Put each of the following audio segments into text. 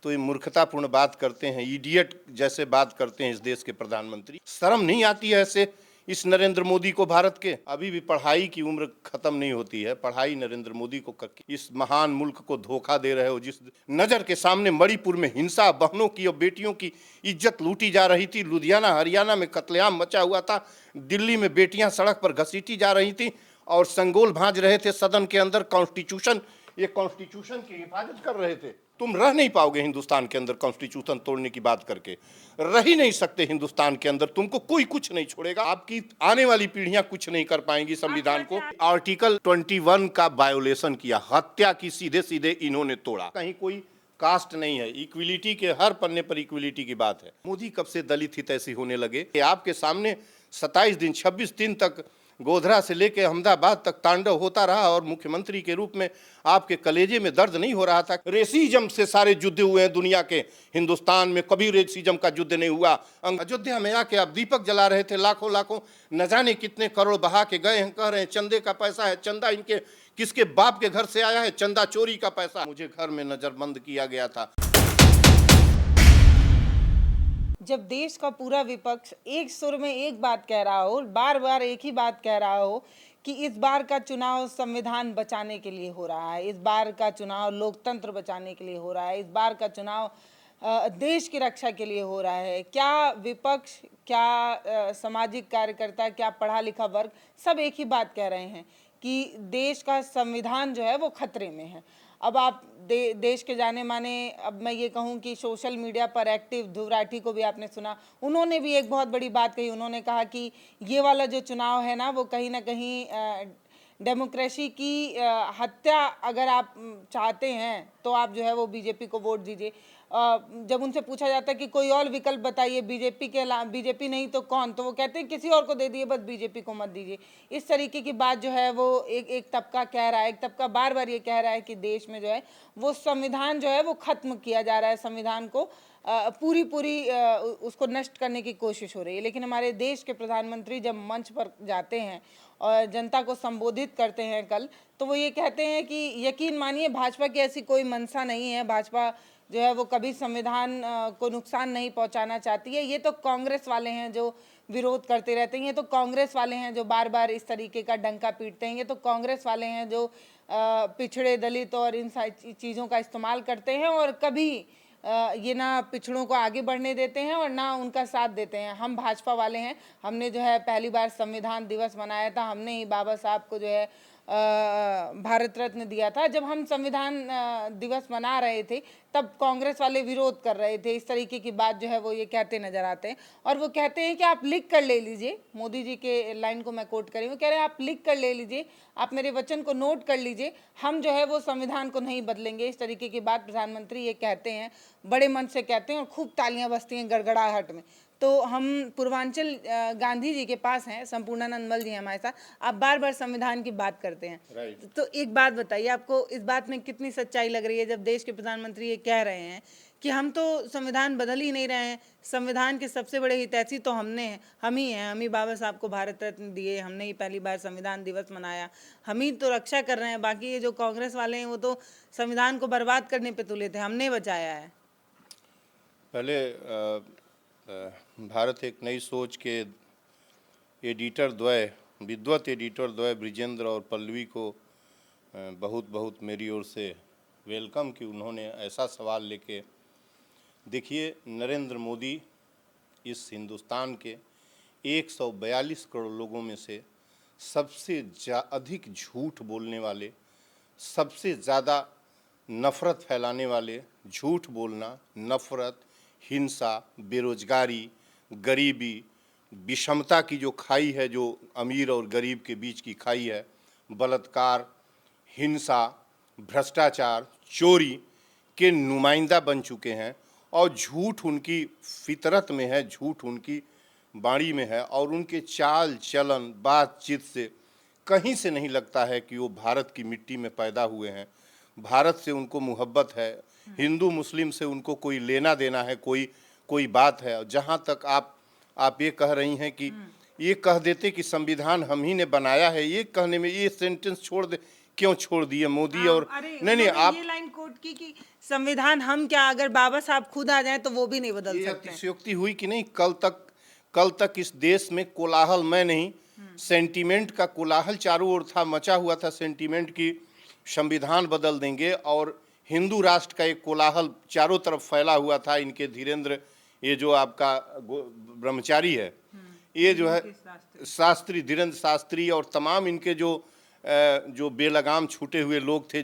तो ये मूर्खतापूर्ण बात करते हैं, इडियट जैसे बात करते हैं इस देश के प्रधानमंत्री। शर्म नहीं आती है ऐसे इस नरेंद्र मोदी को? भारत के अभी भी पढ़ाई की उम्र खत्म नहीं होती है, पढ़ाई नरेंद्र मोदी को करके इस महान मुल्क को धोखा दे रहे हो। जिस नजर के सामने मणिपुर में हिंसा, बहनों की और बेटियों की इज्जत लूटी जा रही थी, लुधियाना हरियाणा में कत्लेआम मचा हुआ था, दिल्ली में बेटियां सड़क पर घसीटी जा रही थी और संगोल भांज रहे थे सदन के अंदर कॉन्स्टिट्यूशन, ये कॉन्स्टिट्यूशन की हिफाजत कर रहे थे। तुम रह नहीं पाओगे हिंदुस्तान के अंदर कॉन्स्टिट्यूशन तोड़ने की बात करके, रह ही नहीं सकते हिंदुस्तान के अंदर, तुमको कोई कुछ नहीं छोड़ेगा, आपकी आने वाली पीढ़ियां कुछ नहीं कर पाएंगी संविधान को। आर्टिकल 21 का वायोलेशन किया, हत्या की सीधे सीधे इन्होंने तोड़ा। कहीं कोई कास्ट नहीं है, इक्विलिटी के हर पन्ने पर इक्विलिटी की बात है। मोदी कब से दलित हित ऐसी होने लगे कि आपके सामने 27 दिन 26 दिन तक गोधरा से लेकर अहमदाबाद तक तांडव होता रहा और मुख्यमंत्री के रूप में आपके कलेजे में दर्द नहीं हो रहा था? रेसिज्म से सारे युद्ध हुए हैं दुनिया के, हिंदुस्तान में कभी रेसिज्म का युद्ध नहीं हुआ। अयोध्या में आके आप दीपक जला रहे थे, लाखों लाखों न जाने कितने करोड़ बहा के गए हैं, कह रहे हैं चंदे का पैसा है। चंदा इनके किसके बाप के घर से आया है? चंदा चोरी का पैसा। मुझे घर में नजरबंद किया गया था। जब देश का पूरा विपक्ष एक सुर में एक बात कह रहा हो, बार बार एक ही बात कह रहा हो कि इस बार का चुनाव संविधान बचाने के लिए हो रहा है, इस बार का चुनाव लोकतंत्र बचाने के लिए हो रहा है, इस बार का चुनाव देश की रक्षा के लिए हो रहा है, क्या विपक्ष, क्या सामाजिक कार्यकर्ता, क्या पढ़ा लिखा वर्ग सब एक ही बात कह रहे हैं कि देश का संविधान जो है वो खतरे में है। अब आप देश के जाने माने, अब मैं ये कहूँ कि सोशल मीडिया पर एक्टिव ध्रुव राठी को भी आपने सुना, उन्होंने भी एक बहुत बड़ी बात कही। उन्होंने कहा कि ये वाला जो चुनाव है ना वो कहीं ना कहीं डेमोक्रेसी की हत्या अगर आप चाहते हैं तो आप जो है वो बीजेपी को वोट दीजिए। जब उनसे पूछा जाता है कि कोई और विकल्प बताइए बीजेपी के अलावा, बीजेपी नहीं तो कौन, तो वो कहते हैं किसी और को दे दिए, बस बीजेपी को मत दीजिए। इस तरीके की बात जो है वो एक तबका कह रहा है, एक तबका बार बार ये कह रहा है कि देश में जो है वो संविधान जो है वो खत्म किया जा रहा है, संविधान को पूरी उसको नष्ट करने की कोशिश हो रही है। लेकिन हमारे देश के प्रधानमंत्री जब मंच पर जाते हैं और जनता को संबोधित करते हैं कल, तो वो ये कहते हैं कि यकीन मानिए भाजपा की ऐसी कोई मंशा नहीं है, भाजपा जो है वो कभी संविधान को नुकसान नहीं पहुंचाना चाहती है। ये तो कांग्रेस वाले हैं जो विरोध करते रहते हैं, ये तो कांग्रेस वाले हैं जो बार बार इस तरीके का डंका पीटते हैं, ये तो कांग्रेस वाले हैं जो पिछड़े, दलित और इन सारी चीज़ों का इस्तेमाल करते हैं और कभी ये ना पिछड़ों को आगे बढ़ने देते हैं और ना उनका साथ देते हैं। हम भाजपा वाले हैं, हमने जो है पहली बार संविधान दिवस मनाया था, हमने ही बाबा साहब को जो है भारत रत्न दिया था। जब हम संविधान दिवस मना रहे थे तब कांग्रेस वाले विरोध कर रहे थे, इस तरीके की बात जो है वो ये कहते नजर आते हैं। और वो कहते हैं कि आप लिख कर ले लीजिए, मोदी जी के लाइन को मैं कोट करी, वो कह रहे हैं आप लिख कर ले लीजिए, आप मेरे वचन को नोट कर लीजिए, हम जो है वो संविधान को नहीं बदलेंगे। इस तरीके की बात प्रधानमंत्री ये कहते हैं, बड़े मन से कहते हैं और खूब तालियां बजती हैं गड़गड़ाहट में। तो हम पूर्वांचल गांधी जी के पास हैं, संपूर्णानंद मल जी हमारे साथ, आप बार बार संविधान की बात करते हैं, तो एक बात बताइए, आपको इस बात में कितनी सच्चाई लग रही है जब देश के प्रधानमंत्री ये कह रहे हैं कि हम तो संविधान बदल ही नहीं रहे हैं, संविधान के सबसे बड़े हितैषी तो हमने हैं, हम ही हैं, हम ही बाबा साहब को भारत रत्न दिए, हमने ही पहली बार संविधान दिवस मनाया, हम ही तो रक्षा कर रहे हैं, बाकी ये जो कांग्रेस वाले हैं वो तो संविधान को बर्बाद करने पे तुले थे, हमने बचाया है। पहले भारत एक नई सोच के एडिटर द्वय, विद्वत एडिटर द्वय ब्रिजेंद्र और पल्लवी को बहुत बहुत मेरी ओर से वेलकम कि उन्होंने ऐसा सवाल लेके, देखिए नरेंद्र मोदी इस हिंदुस्तान के 142 करोड़ लोगों में से सबसे अधिक झूठ बोलने वाले, सबसे ज़्यादा नफ़रत फैलाने वाले, झूठ बोलना, नफ़रत, हिंसा, बेरोजगारी, गरीबी, विषमता की जो खाई है, जो अमीर और गरीब के बीच की खाई है, बलात्कार, हिंसा, भ्रष्टाचार, चोरी के नुमाइंदा बन चुके हैं और झूठ उनकी फितरत में है, झूठ उनकी बाणी में है और उनके चाल चलन बातचीत से कहीं से नहीं लगता है कि वो भारत की मिट्टी में पैदा हुए हैं, भारत से उनको मोहब्बत है, हिंदू मुस्लिम से उनको कोई लेना देना है, कोई बात है। जहाँ तक आप ये कह रही हैं कि ये कह देते कि संविधान हम ही ने बनाया है, ये कहने में, ये सेंटेंस छोड़ दे क्यों छोड़ दिए मोदी और अरे नहीं उन्होंने आप ये लाइन कोट की कि संविधान हम क्या, अगर बाबा साहब खुद आ जाएं तो वो भी नहीं बदल ये सकते हैं। अतिशयोक्ति हुई कि नहीं। कल तक इस देश में कोलाहल मैं नहीं, सेंटीमेंट का कोलाहल चारों ओर था, मचा हुआ था सेंटीमेंट की संविधान बदल देंगे, और हिंदू राष्ट्र का एक कोलाहल चारों तरफ फैला हुआ था। इनके धीरेन्द्र, ये जो आपका ब्रह्मचारी है, ये जो है शास्त्री, धीरेन्द्र शास्त्री, और तमाम इनके जो बेलगाम छूटे हुए लोग थे,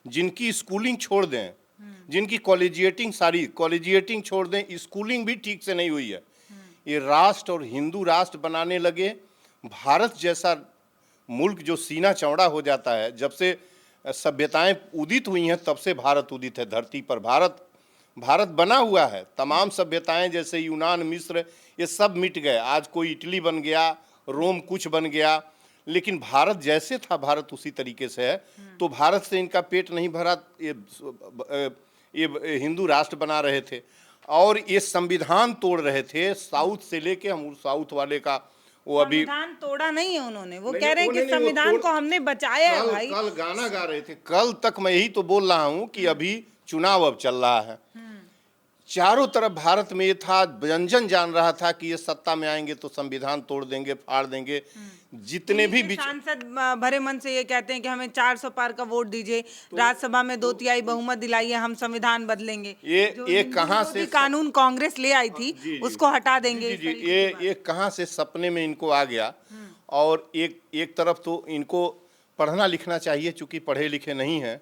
जिनकी स्कूलिंग छोड़ दें, जिनकी कॉलेजिएटिंग छोड़ दें, स्कूलिंग भी ठीक से नहीं हुई है, ये राष्ट्र और हिंदू राष्ट्र बनाने लगे। भारत जैसा मुल्क जो सीना चौड़ा हो जाता है, जब से सभ्यताएं उदित हुई हैं तब से भारत उदित है धरती पर। भारत बना हुआ है। तमाम सभ्यताएं जैसे यूनान, मिस्र, ये सब मिट गए। आज कोई इटली बन गया, रोम कुछ बन गया, लेकिन भारत जैसे था भारत उसी तरीके से है। तो भारत से इनका पेट नहीं भरा, ये हिंदू राष्ट्र बना रहे थे और ये संविधान तोड़ रहे थे। साउथ से लेके, हम साउथ वाले का वो अभी संविधान तोड़ा नहीं है उन्होंने, वो नहीं, कह रहे हैं कि नहीं, वो संविधान को हमने बचाया है भाई। कल गाना गा रहे थे, कल तक मैं यही तो बोल रहा हूँ कि अभी चुनाव अब चल रहा है। चारों तरफ भारत में ये था, जन जान रहा था कि ये सत्ता में आएंगे तो संविधान तोड़ देंगे, फाड़ देंगे। जितने भी सांसद भरे मन से ये कहते हैं कि हमें 400 पार का वोट दीजिए, राज्यसभा में 2/3 बहुमत दिलाइए, हम संविधान बदलेंगे। ये कहाँ से कानून कांग्रेस ले आई थी उसको हटा देंगे। जी, ये कहाँ से सपने में इनको आ गया। और एक तरफ तो इनको पढ़ना लिखना चाहिए, चूंकि पढ़े लिखे नहीं है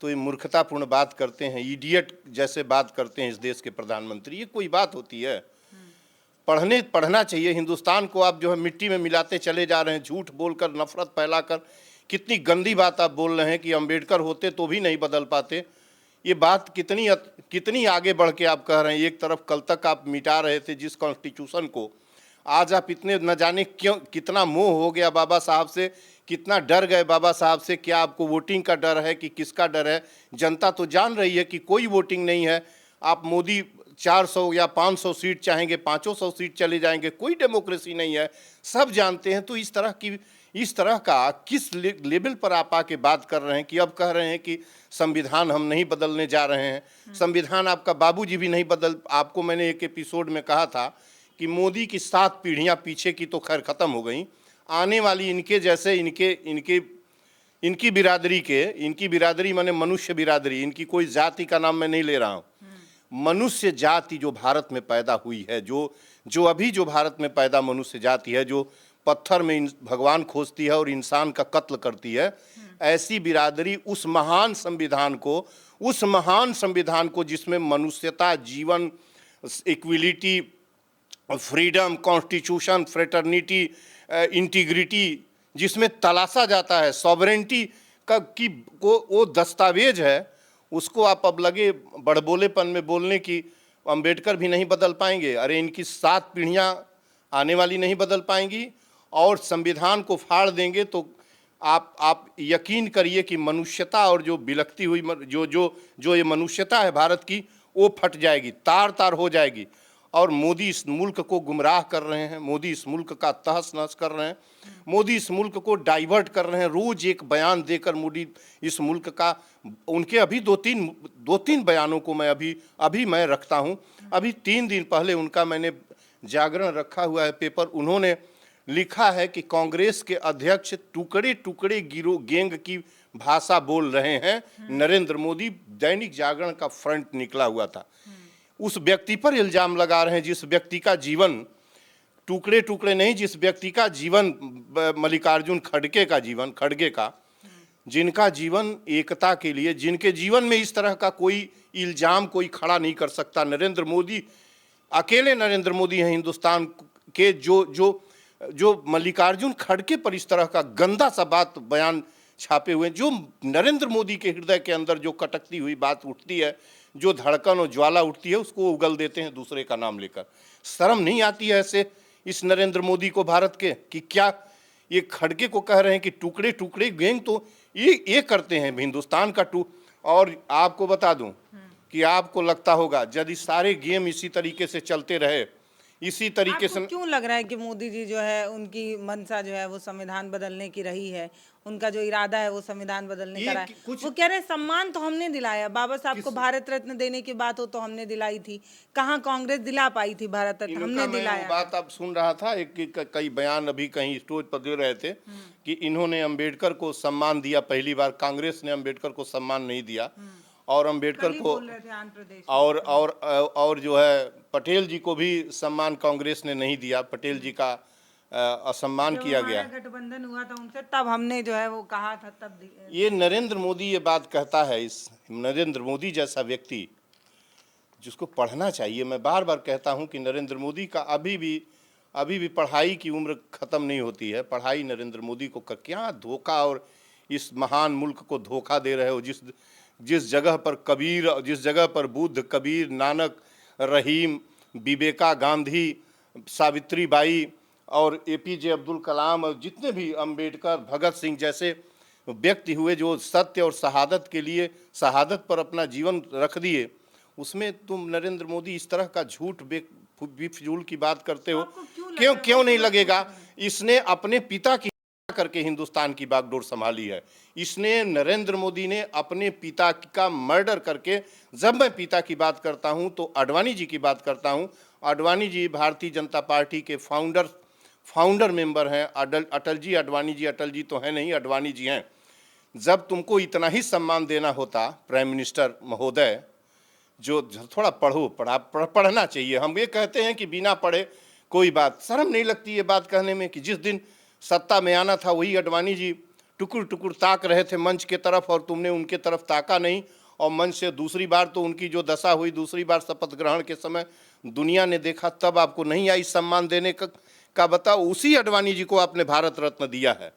तो ये मूर्खतापूर्ण बात करते हैं, इडियट जैसे बात करते हैं इस देश के प्रधानमंत्री। ये कोई बात होती है? पढ़ना चाहिए। हिंदुस्तान को आप जो है मिट्टी में मिलाते चले जा रहे हैं, झूठ बोलकर, नफरत फैलाकर। कितनी गंदी बात आप बोल रहे हैं कि अंबेडकर होते तो भी नहीं बदल पाते। ये बात कितनी आगे बढ़ के आप कह रहे हैं। एक तरफ कल तक आप मिटा रहे थे जिस कॉन्स्टिट्यूशन को, आज आप इतने न जाने क्यों, कितना मोह हो गया बाबा साहब से, कितना डर गए बाबा साहब से। क्या आपको वोटिंग का डर है कि किसका डर है? जनता तो जान रही है कि कोई वोटिंग नहीं है। आप मोदी 400 या 500 सीट चाहेंगे, 500 सीट चले जाएंगे, कोई डेमोक्रेसी नहीं है, सब जानते हैं। तो इस तरह का किस लेवल पर आप आके बात कर रहे हैं कि अब कह रहे हैं कि संविधान हम नहीं बदलने जा रहे हैं। संविधान आपका बाबूजी भी नहीं बदल, आपको मैंने एक एपिसोड में कहा था कि मोदी की 7 पीढ़ियां पीछे की तो खैर खत्म हो गई, आने वाली इनके जैसे इनकी बिरादरी माने मनुष्य बिरादरी, इनकी कोई जाति का नाम मैं नहीं ले रहा हूँ, मनुष्य जाति जो भारत में पैदा हुई है, जो अभी जो भारत में पैदा मनुष्य जाति है, जो पत्थर में भगवान खोजती है और इंसान का कत्ल करती है, ऐसी बिरादरी उस महान संविधान को जिसमें मनुष्यता, जीवन, equality, freedom, constitution, fraternity, integrity जिसमें तलाशा जाता है, सॉवरेंटी का की वो दस्तावेज है, उसको आप अब लगे बड़बोलेपन में बोलने की अंबेडकर भी नहीं बदल पाएंगे। अरे इनकी 7 पीढ़ियां आने वाली नहीं बदल पाएंगी और संविधान को फाड़ देंगे तो आप यकीन करिए कि मनुष्यता और जो बिलखती हुई जो ये मनुष्यता है भारत की, वो फट जाएगी, तार तार हो जाएगी। और मोदी इस मुल्क को गुमराह कर रहे हैं, मोदी इस मुल्क का तहस नहस कर रहे हैं, मोदी इस मुल्क को डाइवर्ट कर रहे हैं। रोज एक बयान देकर मोदी इस मुल्क का, उनके अभी दो तीन बयानों को मैं अभी मैं रखता हूं। अभी 3 दिन पहले उनका मैंने जागरण रखा हुआ है पेपर, उन्होंने लिखा है कि कांग्रेस के अध्यक्ष टुकड़े टुकड़े गिरोह गैंग की भाषा बोल रहे हैं। नरेंद्र मोदी, दैनिक जागरण का फ्रंट निकला हुआ था। उस व्यक्ति पर इल्जाम लगा रहे हैं जिस व्यक्ति का जीवन टुकड़े टुकड़े नहीं, जिस व्यक्ति का जीवन मल्लिकार्जुन खड़गे का जिनका जीवन एकता के लिए, जिनके जीवन में इस तरह का कोई इल्जाम कोई खड़ा नहीं कर सकता। नरेंद्र मोदी, अकेले नरेंद्र मोदी हैं हिंदुस्तान के जो मल्लिकार्जुन खड़गे पर इस तरह का गंदा सा बात बयान छापे हुए, जो नरेंद्र मोदी के हृदय के अंदर जो कटकती हुई बात उठती है, जो धड़कन और ज्वाला उठती है, उसको उगल देते हैं दूसरे का नाम लेकर। शर्म नहीं आती है ऐसे इस नरेंद्र मोदी को भारत के, कि क्या ये खड़गे को कह रहे हैं कि टुकड़े टुकड़े गैंग, तो ये करते हैं हिंदुस्तान का और आपको बता दूं कि आपको लगता होगा यदि सारे गेम इसी तरीके से चलते रहे, इसी तरीके आपको से क्यों लग रहा है कि मोदी जी जो है उनकी मंशा जो है वो संविधान बदलने की रही है, उनका जो इरादा है वो संविधान बदलने का ये रहा है? कुछ वो कह रहे हैं सम्मान तो हमने दिलाया, बाबा साहब को किस भारत रत्न देने की बात हो तो हमने दिलाई थी, कहाँ कांग्रेस दिला पाई थी भारत रत्न, इनका हमने मैं वो दिलाया बात था। अब सुन रहा था एक कई बयान अभी कहीं स्टेज पर दे रहे थे कि इन्होंने अंबेडकर को सम्मान दिया, पहली बार कांग्रेस ने अंबेडकर को सम्मान नहीं दिया और अंबेडकर कल ही को बोल रहे थे आंध्र प्रदेश में। और जो है पटेल जी को भी सम्मान कांग्रेस ने नहीं दिया, पटेल जी का असम्मान जब किया हमारा गया। गठबंधन हुआ था उनसे तब हमने जो है वो कहा था तब ये नरेंद्र मोदी ये बात कहता है, इस नरेंद्र मोदी जैसा व्यक्ति जिसको पढ़ना चाहिए, मैं बार बार कहता हूं कि नरेंद्र मोदी का अभी भी पढ़ाई की उम्र खत्म नहीं होती है। पढ़ाई नरेंद्र मोदी को क्या धोखा, और इस महान मुल्क को धोखा दे रहे हो। जिस जगह पर कबीर, जिस जगह पर बुद्ध, कबीर, नानक, रहीम, विवेका गांधी, सावित्री बाई और एपीजे अब्दुल कलाम और जितने भी अंबेडकर, भगत सिंह जैसे व्यक्ति हुए जो सत्य और शहादत के लिए, शहादत पर अपना जीवन रख दिए, उसमें तुम नरेंद्र मोदी इस तरह का झूठ बेफिजूल की बात करते हो। आपको क्यों लग क्यों रहा है क्यों वो नहीं गलत लगेगा? सोच रहे हैं? इसने अपने पिता की हत्या करके हिंदुस्तान की बागडोर संभाली है। इसने, नरेंद्र मोदी ने अपने पिता का मर्डर करके, जब मैं पिता की बात करता हूं तो अडवाणी जी की बात करता हूं। अडवाणी जी भारतीय जनता पार्टी के फाउंडर मेंबर हैं। अटल जी अटल जी तो हैं नहीं, अडवाणी जी हैं। जब तुमको इतना ही सम्मान देना होता प्राइम मिनिस्टर महोदय, जो थोड़ा पढ़ना चाहिए। हम ये कहते हैं कि बिना पढ़े कोई बात, शर्म नहीं लगती ये बात कहने में कि जिस दिन सत्ता में आना था वही अडवाणी जी टुकुर टुकुर ताक रहे थे मंच के तरफ और तुमने उनके तरफ ताका नहीं। और मंच से दूसरी बार तो उनकी जो दशा हुई, दूसरी बार शपथ ग्रहण के समय दुनिया ने देखा, तब आपको नहीं आई सम्मान देने का बताओ। उसी अडवाणी जी को आपने भारत रत्न दिया है।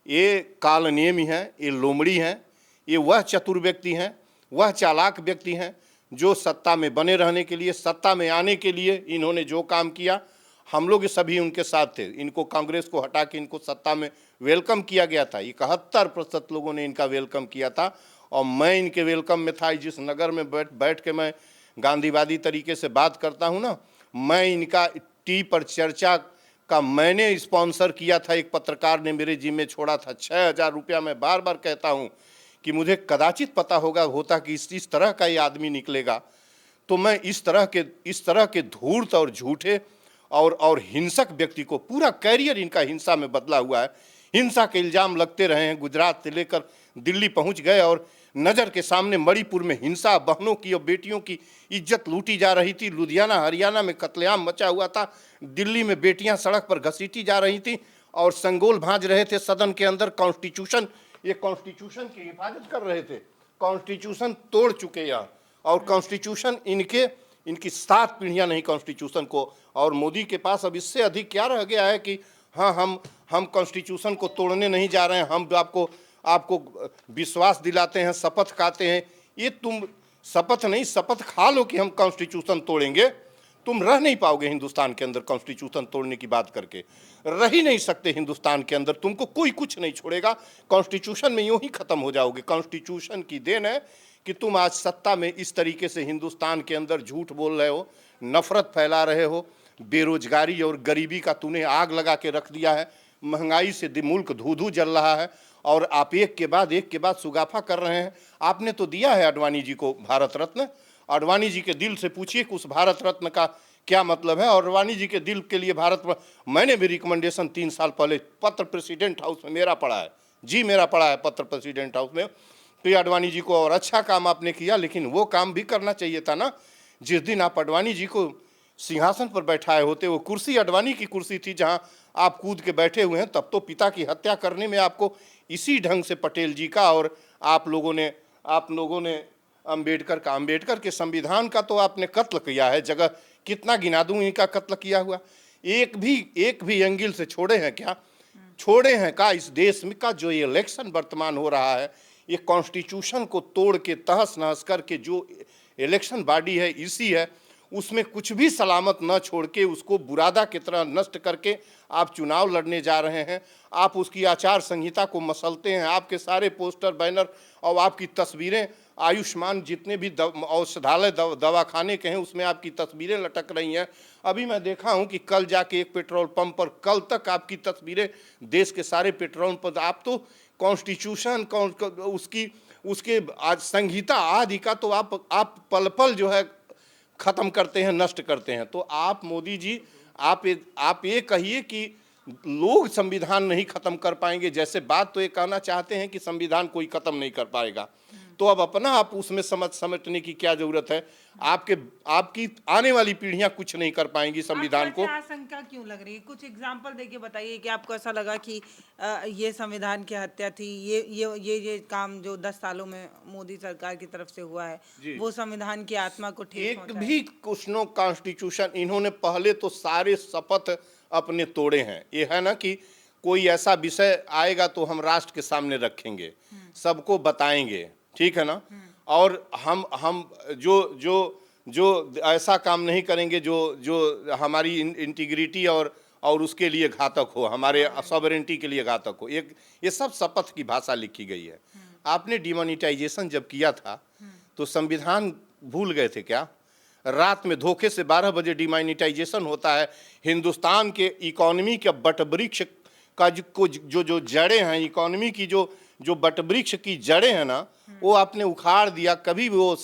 ये काल नियमी हैं, ये लोमड़ी हैं, ये वह चतुर व्यक्ति हैं, वह चालाक व्यक्ति हैं जो सत्ता में बने रहने के लिए, सत्ता में आने के लिए इन्होंने जो काम किया, हम लोग सभी उनके साथ थे। इनको, कांग्रेस को हटा के इनको सत्ता में वेलकम किया गया था। 71% लोगों ने इनका वेलकम किया था और मैं इनके वेलकम में था। जिस नगर में बैठ के मैं गांधीवादी तरीके से बात करता हूँ ना, मैं इनका टी पर चर्चा का मैंने स्पॉन्सर किया था। एक पत्रकार ने मेरे जिम्मे छोड़ा था 6,000 रुपया। मैं बार बार कहता हूँ कि मुझे कदाचित पता होता कि इस तरह का ये आदमी निकलेगा, तो मैं इस तरह के धूर्त और झूठे और हिंसक व्यक्ति को, पूरा कैरियर इनका हिंसा में बदला हुआ है। हिंसा के इल्जाम लगते रहे हैं, गुजरात से लेकर दिल्ली पहुंच गए और नज़र के सामने मणिपुर में हिंसा, बहनों की और बेटियों की इज्जत लूटी जा रही थी। लुधियाना हरियाणा में कत्लेआम मचा हुआ था। दिल्ली में बेटियां सड़क पर घसीटी जा रही थी और संगोल भांज रहे थे सदन के अंदर। ये कॉन्स्टिट्यूशन की हिफाजत कर रहे थे। कॉन्स्टिट्यूशन तोड़ चुके यहाँ, और कॉन्स्टिट्यूशन इनकी 7 पीढ़ियां नहीं कॉन्स्टिट्यूशन को। और मोदी के पास अब इससे अधिक क्या रह गया है कि हाँ, हम कॉन्स्टिट्यूशन को तोड़ने नहीं जा रहे हैं, हम आपको विश्वास दिलाते हैं, शपथ खाते हैं। ये तुम शपथ नहीं, शपथ खा लो कि हम कॉन्स्टिट्यूशन तोड़ेंगे। तुम रह नहीं पाओगे हिंदुस्तान के अंदर कॉन्स्टिट्यूशन तोड़ने की बात करके, रह ही नहीं सकते हिंदुस्तान के अंदर। तुमको कोई कुछ नहीं छोड़ेगा, कॉन्स्टिट्यूशन में यूं ही खत्म हो जाओगे। कॉन्स्टिट्यूशन की देन है कि तुम आज सत्ता में इस तरीके से हिंदुस्तान के अंदर झूठ बोल रहे हो, नफरत फैला रहे हो, बेरोजगारी और गरीबी का तूने आग लगा के रख दिया है। महंगाई से मुल्क धू धू जल रहा है और आप एक के बाद सुगाफा कर रहे हैं। आपने तो दिया है अडवाणी जी को भारत रत्न। अडवाणी जी के दिल से पूछिए कि उस भारत रत्न का क्या मतलब है। और अडवाणी जी के दिल के लिए मैंने भी रिकमेंडेशन 3 साल पहले पत्र प्रेसिडेंट हाउस में मेरा पढ़ा है जी, मेरा पढ़ा है पत्र प्रेसिडेंट हाउस में। तो अडवाणी जी को, और अच्छा काम आपने किया, लेकिन वो काम भी करना चाहिए था ना। जिस दिन आप अडवाणी जी को सिंहासन पर बैठाए होते, वो कुर्सी अडवाणी की कुर्सी थी जहां आप कूद के बैठे हुए हैं। तब तो पिता की हत्या करने में आपको इसी ढंग से पटेल जी का, और आप लोगों ने अंबेडकर के संविधान का तो आपने कत्ल किया है। जगह कितना गिना दूं इनका कत्ल किया हुआ, एक भी एंगल से छोड़े हैं क्या? छोड़े हैं का? इस देश में का जो ये इलेक्शन वर्तमान हो रहा है, ये कॉन्स्टिट्यूशन को तोड़ के तहस नहस करके जो इलेक्शन बॉडी है इसी है, उसमें कुछ भी सलामत न छोड़ के उसको बुरादा की तरह नष्ट करके आप चुनाव लड़ने जा रहे हैं। आप उसकी आचार संहिता को मसलते हैं। आपके सारे पोस्टर, बैनर और आपकी तस्वीरें आयुष्मान जितने भी औषधालय दवाखाने के हैं उसमें आपकी तस्वीरें लटक रही हैं। अभी मैं देखा हूं कि कल जाके एक पेट्रोल पंप पर कल तक आपकी तस्वीरें देश के सारे पेट्रोल पंप, आप तो कॉन्स्टिट्यूशन उसकी उसके आज संहिता आदि का तो आप पल पल जो है खत्म करते हैं, नष्ट करते हैं। तो आप मोदी जी, आप ये कहिए कि लोग संविधान नहीं खत्म कर पाएंगे, जैसे बात तो ये कहना चाहते हैं कि संविधान कोई खत्म नहीं कर पाएगा, तो अब अपना आप उसमें समेटने की क्या जरूरत है? आपकी आने वाली पीढ़ियां कुछ नहीं कर पाएंगी संविधान को। आशंका क्यों लग रही है? कुछ एग्जाम्पल देके बताइए कि आपको ऐसा लगा कि ये संविधान की हत्या थी, ये काम जो 10 सालों में मोदी सरकार की तरफ से हुआ है वो संविधान की आत्मा को ठेस एक पहुंचा है? भी कुछ नो कॉन्स्टिट्यूशन, इन्होंने पहले तो सारे शपथ अपने तोड़े हैं। ये है ना कि कोई ऐसा विषय आएगा तो हम राष्ट्र के सामने रखेंगे, सबको बताएंगे, ठीक है ना, और हम जो जो जो ऐसा काम नहीं करेंगे जो हमारी इंटीग्रिटी और उसके लिए घातक हो, हमारे सॉवरेनिटी के लिए घातक हो। एक ये सब शपथ की भाषा लिखी गई है। आपने डिमोनिटाइजेशन जब किया था तो संविधान भूल गए थे क्या? रात में धोखे से 12 बजे डिमोनिटाइजेशन होता है। हिंदुस्तान के इकोनॉमी के बटवृक्ष का जो जड़ें हैं, इकोनॉमी की जो बटवृक्ष की जड़ें हैं ना, वो आपने उखाड़ दिया। कभी वो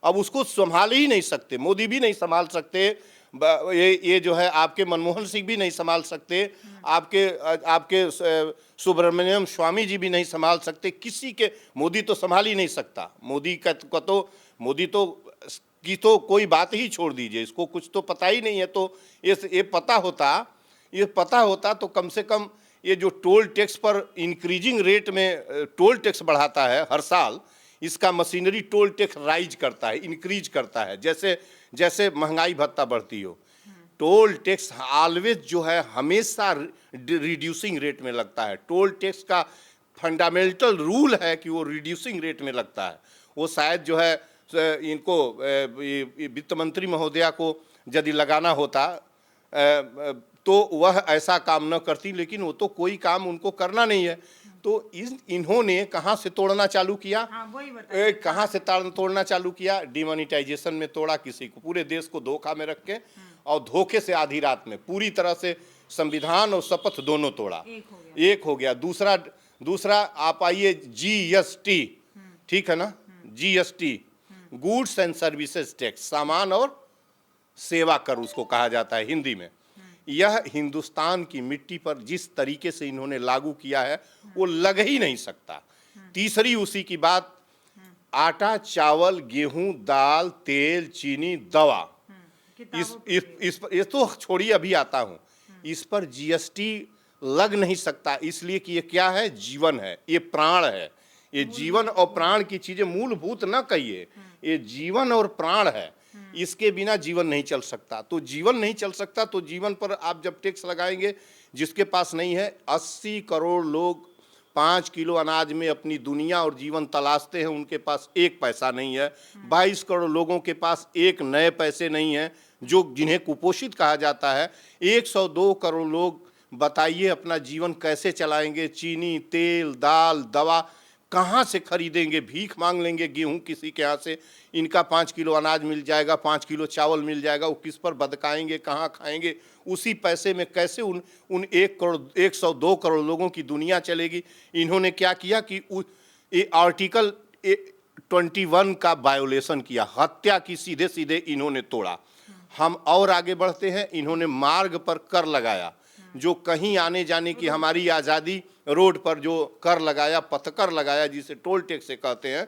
अब उसको संभाल ही नहीं सकते, मोदी भी नहीं संभाल सकते, ये जो है आपके मनमोहन सिंह भी नहीं संभाल सकते, आपके सुब्रमण्यम स्वामी जी भी नहीं संभाल सकते, किसी के मोदी तो संभाल ही नहीं सकता। मोदी की तो कोई बात ही छोड़ दीजिए, इसको कुछ तो पता ही नहीं है। तो ये पता होता तो कम से कम ये जो टोल टैक्स पर इंक्रीजिंग रेट में टोल टैक्स बढ़ाता है हर साल, इसका मशीनरी टोल टैक्स राइज करता है, इंक्रीज करता है, जैसे जैसे महंगाई भत्ता बढ़ती हो। टोल टैक्स ऑलवेज जो है हमेशा रिड्यूसिंग रेट में लगता है। टोल टैक्स का फंडामेंटल रूल है कि वो रिड्यूसिंग रेट में लगता है। वो शायद जो है इनको वित्त मंत्री महोदया को यदि लगाना होता तो वह ऐसा काम न करती, लेकिन वो तो कोई काम उनको करना नहीं है। तो इन्होंने कहाँ से तोड़ना चालू किया? कहाँ से तोड़ना चालू किया? डिमोनिटाइजेशन में तोड़ा, किसी को पूरे देश को धोखा में रख के, और धोखे से आधी रात में पूरी तरह से संविधान और शपथ दोनों तोड़ा। एक हो गया। दूसरा आप आइए GST, ठीक है ना, GST goods and services tax, सामान और सेवा कर उसको कहा जाता है हिंदी में। यह हिंदुस्तान की मिट्टी पर जिस तरीके से इन्होंने लागू किया है वो लग ही नहीं सकता। तीसरी उसी की बात, आटा, चावल, गेहूं, दाल, तेल, चीनी, दवा, इस तो छोड़िए, अभी आता हूं, इस पर GST लग नहीं सकता, इसलिए कि ये क्या है? जीवन है, ये प्राण है। ये जीवन और प्राण की चीजें मूलभूत ना कहिए, ये जीवन और प्राण है, इसके बिना जीवन नहीं चल सकता। तो जीवन नहीं चल सकता तो जीवन पर आप जब टैक्स लगाएंगे, जिसके पास नहीं है, 80 करोड़ लोग 5 किलो अनाज में अपनी दुनिया और जीवन तलाशते हैं, उनके पास एक पैसा नहीं है। 22 करोड़ लोगों के पास एक नए पैसे नहीं है, जिन्हें कुपोषित कहा जाता है। 102 करोड़ लोग बताइए अपना जीवन कैसे चलाएंगे? चीनी, तेल, दाल, दवा कहाँ से खरीदेंगे? भीख मांग लेंगे गेहूं किसी के यहाँ से, इनका 5 किलो अनाज मिल जाएगा, 5 किलो चावल मिल जाएगा, वो किस पर बदकाएंगे, कहाँ खाएंगे? उसी पैसे में कैसे उन 102 करोड़ लोगों की दुनिया चलेगी? इन्होंने क्या किया कि ये आर्टिकल 21 का वायोलेशन किया, हत्या की सीधे सीधे इन्होंने तोड़ा। हम और आगे बढ़ते हैं, इन्होंने मार्ग पर कर लगाया, जो कहीं आने जाने की हमारी आज़ादी, रोड पर जो कर लगाया, पथकर लगाया, जिसे टोल टैक्स से कहते हैं,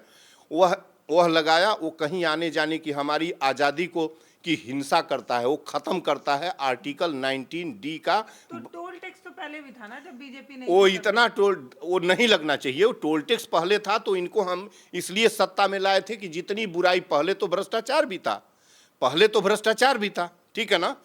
वह लगाया, वो कहीं आने जाने की हमारी आज़ादी को की हिंसा करता है, वो खत्म करता है। आर्टिकल 19D का तो टोल टैक्स तो पहले भी था ना, जब बीजेपी नहीं, वो इतना वो नहीं लगना चाहिए। वो टोल टैक्स पहले था तो इनको हम इसलिए सत्ता में लाए थे कि जितनी बुराई, पहले तो भ्रष्टाचार भी था, ठीक है ना।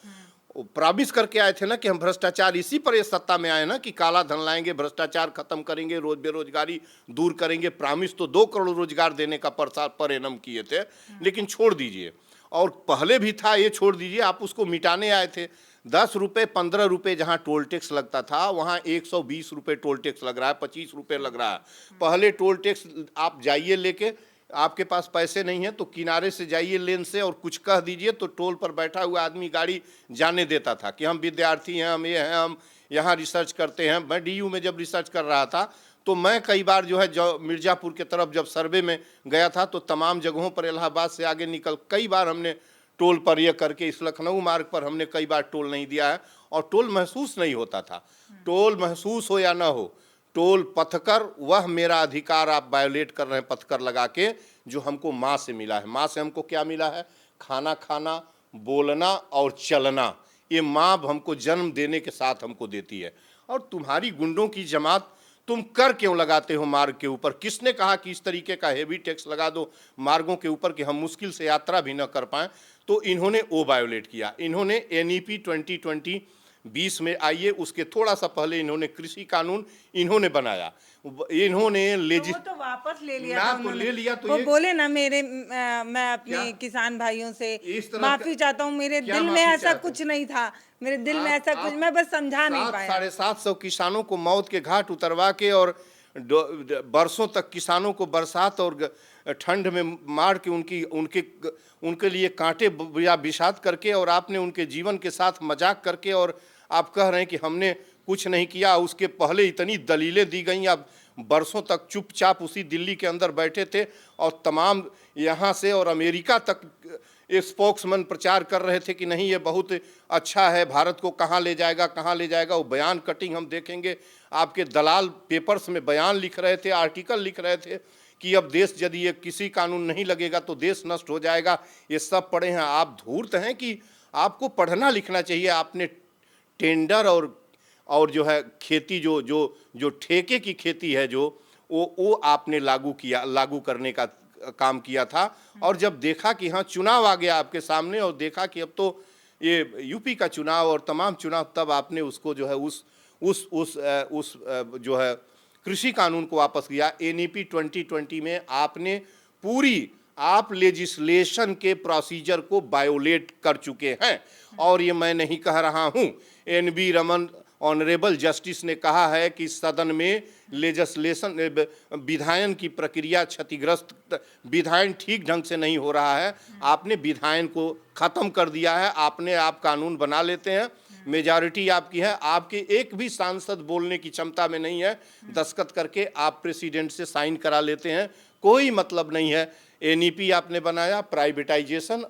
प्रॉमिस करके आए थे ना कि हम भ्रष्टाचार, इसी पर ये सत्ता में आए ना कि काला धन लाएंगे, भ्रष्टाचार खत्म करेंगे, बेरोजगारी दूर करेंगे। प्रॉमिस तो 2 करोड़ रोजगार देने का पर एनम किए थे, लेकिन छोड़ दीजिए। और पहले भी था, ये छोड़ दीजिए, आप उसको मिटाने आए थे। 10 रुपये 15 रुपये जहाँ टोल टैक्स लगता था, वहाँ 120 रुपये टोल टैक्स लग रहा है, 25 रुपये लग रहा है। पहले टोल टैक्स आप जाइए लेके आपके पास पैसे नहीं है तो किनारे से जाइए लेन से और कुछ कह दीजिए तो टोल पर बैठा हुआ आदमी गाड़ी जाने देता था कि हम विद्यार्थी हैं, हम ये हैं, हम यहाँ रिसर्च करते हैं। मैं डीयू में जब रिसर्च कर रहा था तो मैं कई बार जो है जो मिर्ज़ापुर के तरफ जब सर्वे में गया था तो तमाम जगहों पर इलाहाबाद से आगे निकल कई बार हमने टोल पर यह करके इस लखनऊ मार्ग पर हमने कई बार टोल नहीं दिया है और टोल महसूस नहीं होता था। टोल महसूस हो या ना हो, टोल पथकर वह मेरा अधिकार आप वायोलेट कर रहे हैं पथकर लगा के, जो हमको माँ से मिला है। माँ से हमको क्या मिला है? खाना खाना, बोलना और चलना। ये माँ हमको जन्म देने के साथ हमको देती है। और तुम्हारी गुंडों की जमात, तुम कर क्यों लगाते हो मार्ग के ऊपर? किसने कहा कि इस तरीके का हेवी टैक्स लगा दो मार्गों के ऊपर कि हम मुश्किल से यात्रा भी न कर पाएं? तो इन्होंने वो वायोलेट किया। इन्होंने एनईपी 2020 में आइए, उसके थोड़ा सा पहले इन्होंने कृषि कानून इन्होंने बनाया। इन्होंने तो वो तो वापस ले लिया ना था तो उन्होंने। ले लिया तो वो ये बोले ना मैं अपने क्या? किसान भाइयों से इस तरह माफी का- चाहता हूँ, मेरे क्या दिल में माफी ऐसा चाहते कुछ नहीं था, मेरे दिल में आप- ऐसा कुछ, आप मैं बस समझा नहीं पाया। 700-750 किसानों को मौत के घाट उतरवा के और बरसों तक किसानों को बरसात और ठंड में मार के उनके लिए कांटे या विषाद करके, और आपने उनके जीवन के साथ मजाक करके और आप कह रहे हैं कि हमने कुछ नहीं किया। उसके पहले इतनी दलीलें दी गई, आप बरसों तक चुपचाप उसी दिल्ली के अंदर बैठे थे और तमाम यहाँ से और अमेरिका तक स्पोक्समैन प्रचार कर रहे थे कि नहीं ये बहुत अच्छा है, भारत को कहाँ ले जाएगा, कहाँ ले जाएगा। वो बयान कटिंग हम देखेंगे, आपके दलाल पेपर्स में बयान लिख रहे थे, आर्टिकल लिख रहे थे कि अब देश यदि ये किसी कानून नहीं लगेगा तो देश नष्ट हो जाएगा। ये सब पढ़े हैं आप? धूर्त हैं कि आपको पढ़ना लिखना चाहिए। आपने टेंडर और जो है खेती जो ठेके की खेती है जो वो आपने लागू करने का काम किया था। और जब देखा कि हाँ चुनाव आ गया आपके सामने और देखा कि अब तो ये यूपी का चुनाव और तमाम चुनाव, तब आपने उसको जो है उस जो है कृषि कानून को वापस किया। एनईपी 2020 में आपने आप लेजिस्लेशन के प्रोसीजर को वायोलेट कर चुके हैं। और ये मैं नहीं कह रहा हूं, एनबी रमन ऑनरेबल जस्टिस ने कहा है कि सदन में लेजिस्लेशन विधायन की प्रक्रिया क्षतिग्रस्त, विधायन ठीक ढंग से नहीं हो रहा है। आपने विधायन को खत्म कर दिया है। आप कानून बना लेते हैं, मेजॉरिटी आपकी है, आपके एक भी सांसद बोलने की क्षमता में नहीं है, दस्तखत करके आप प्रेसिडेंट से साइन करा लेते हैं, कोई मतलब नहीं है। एनईपी आपने बनाया, प्राइवेटाइजेशन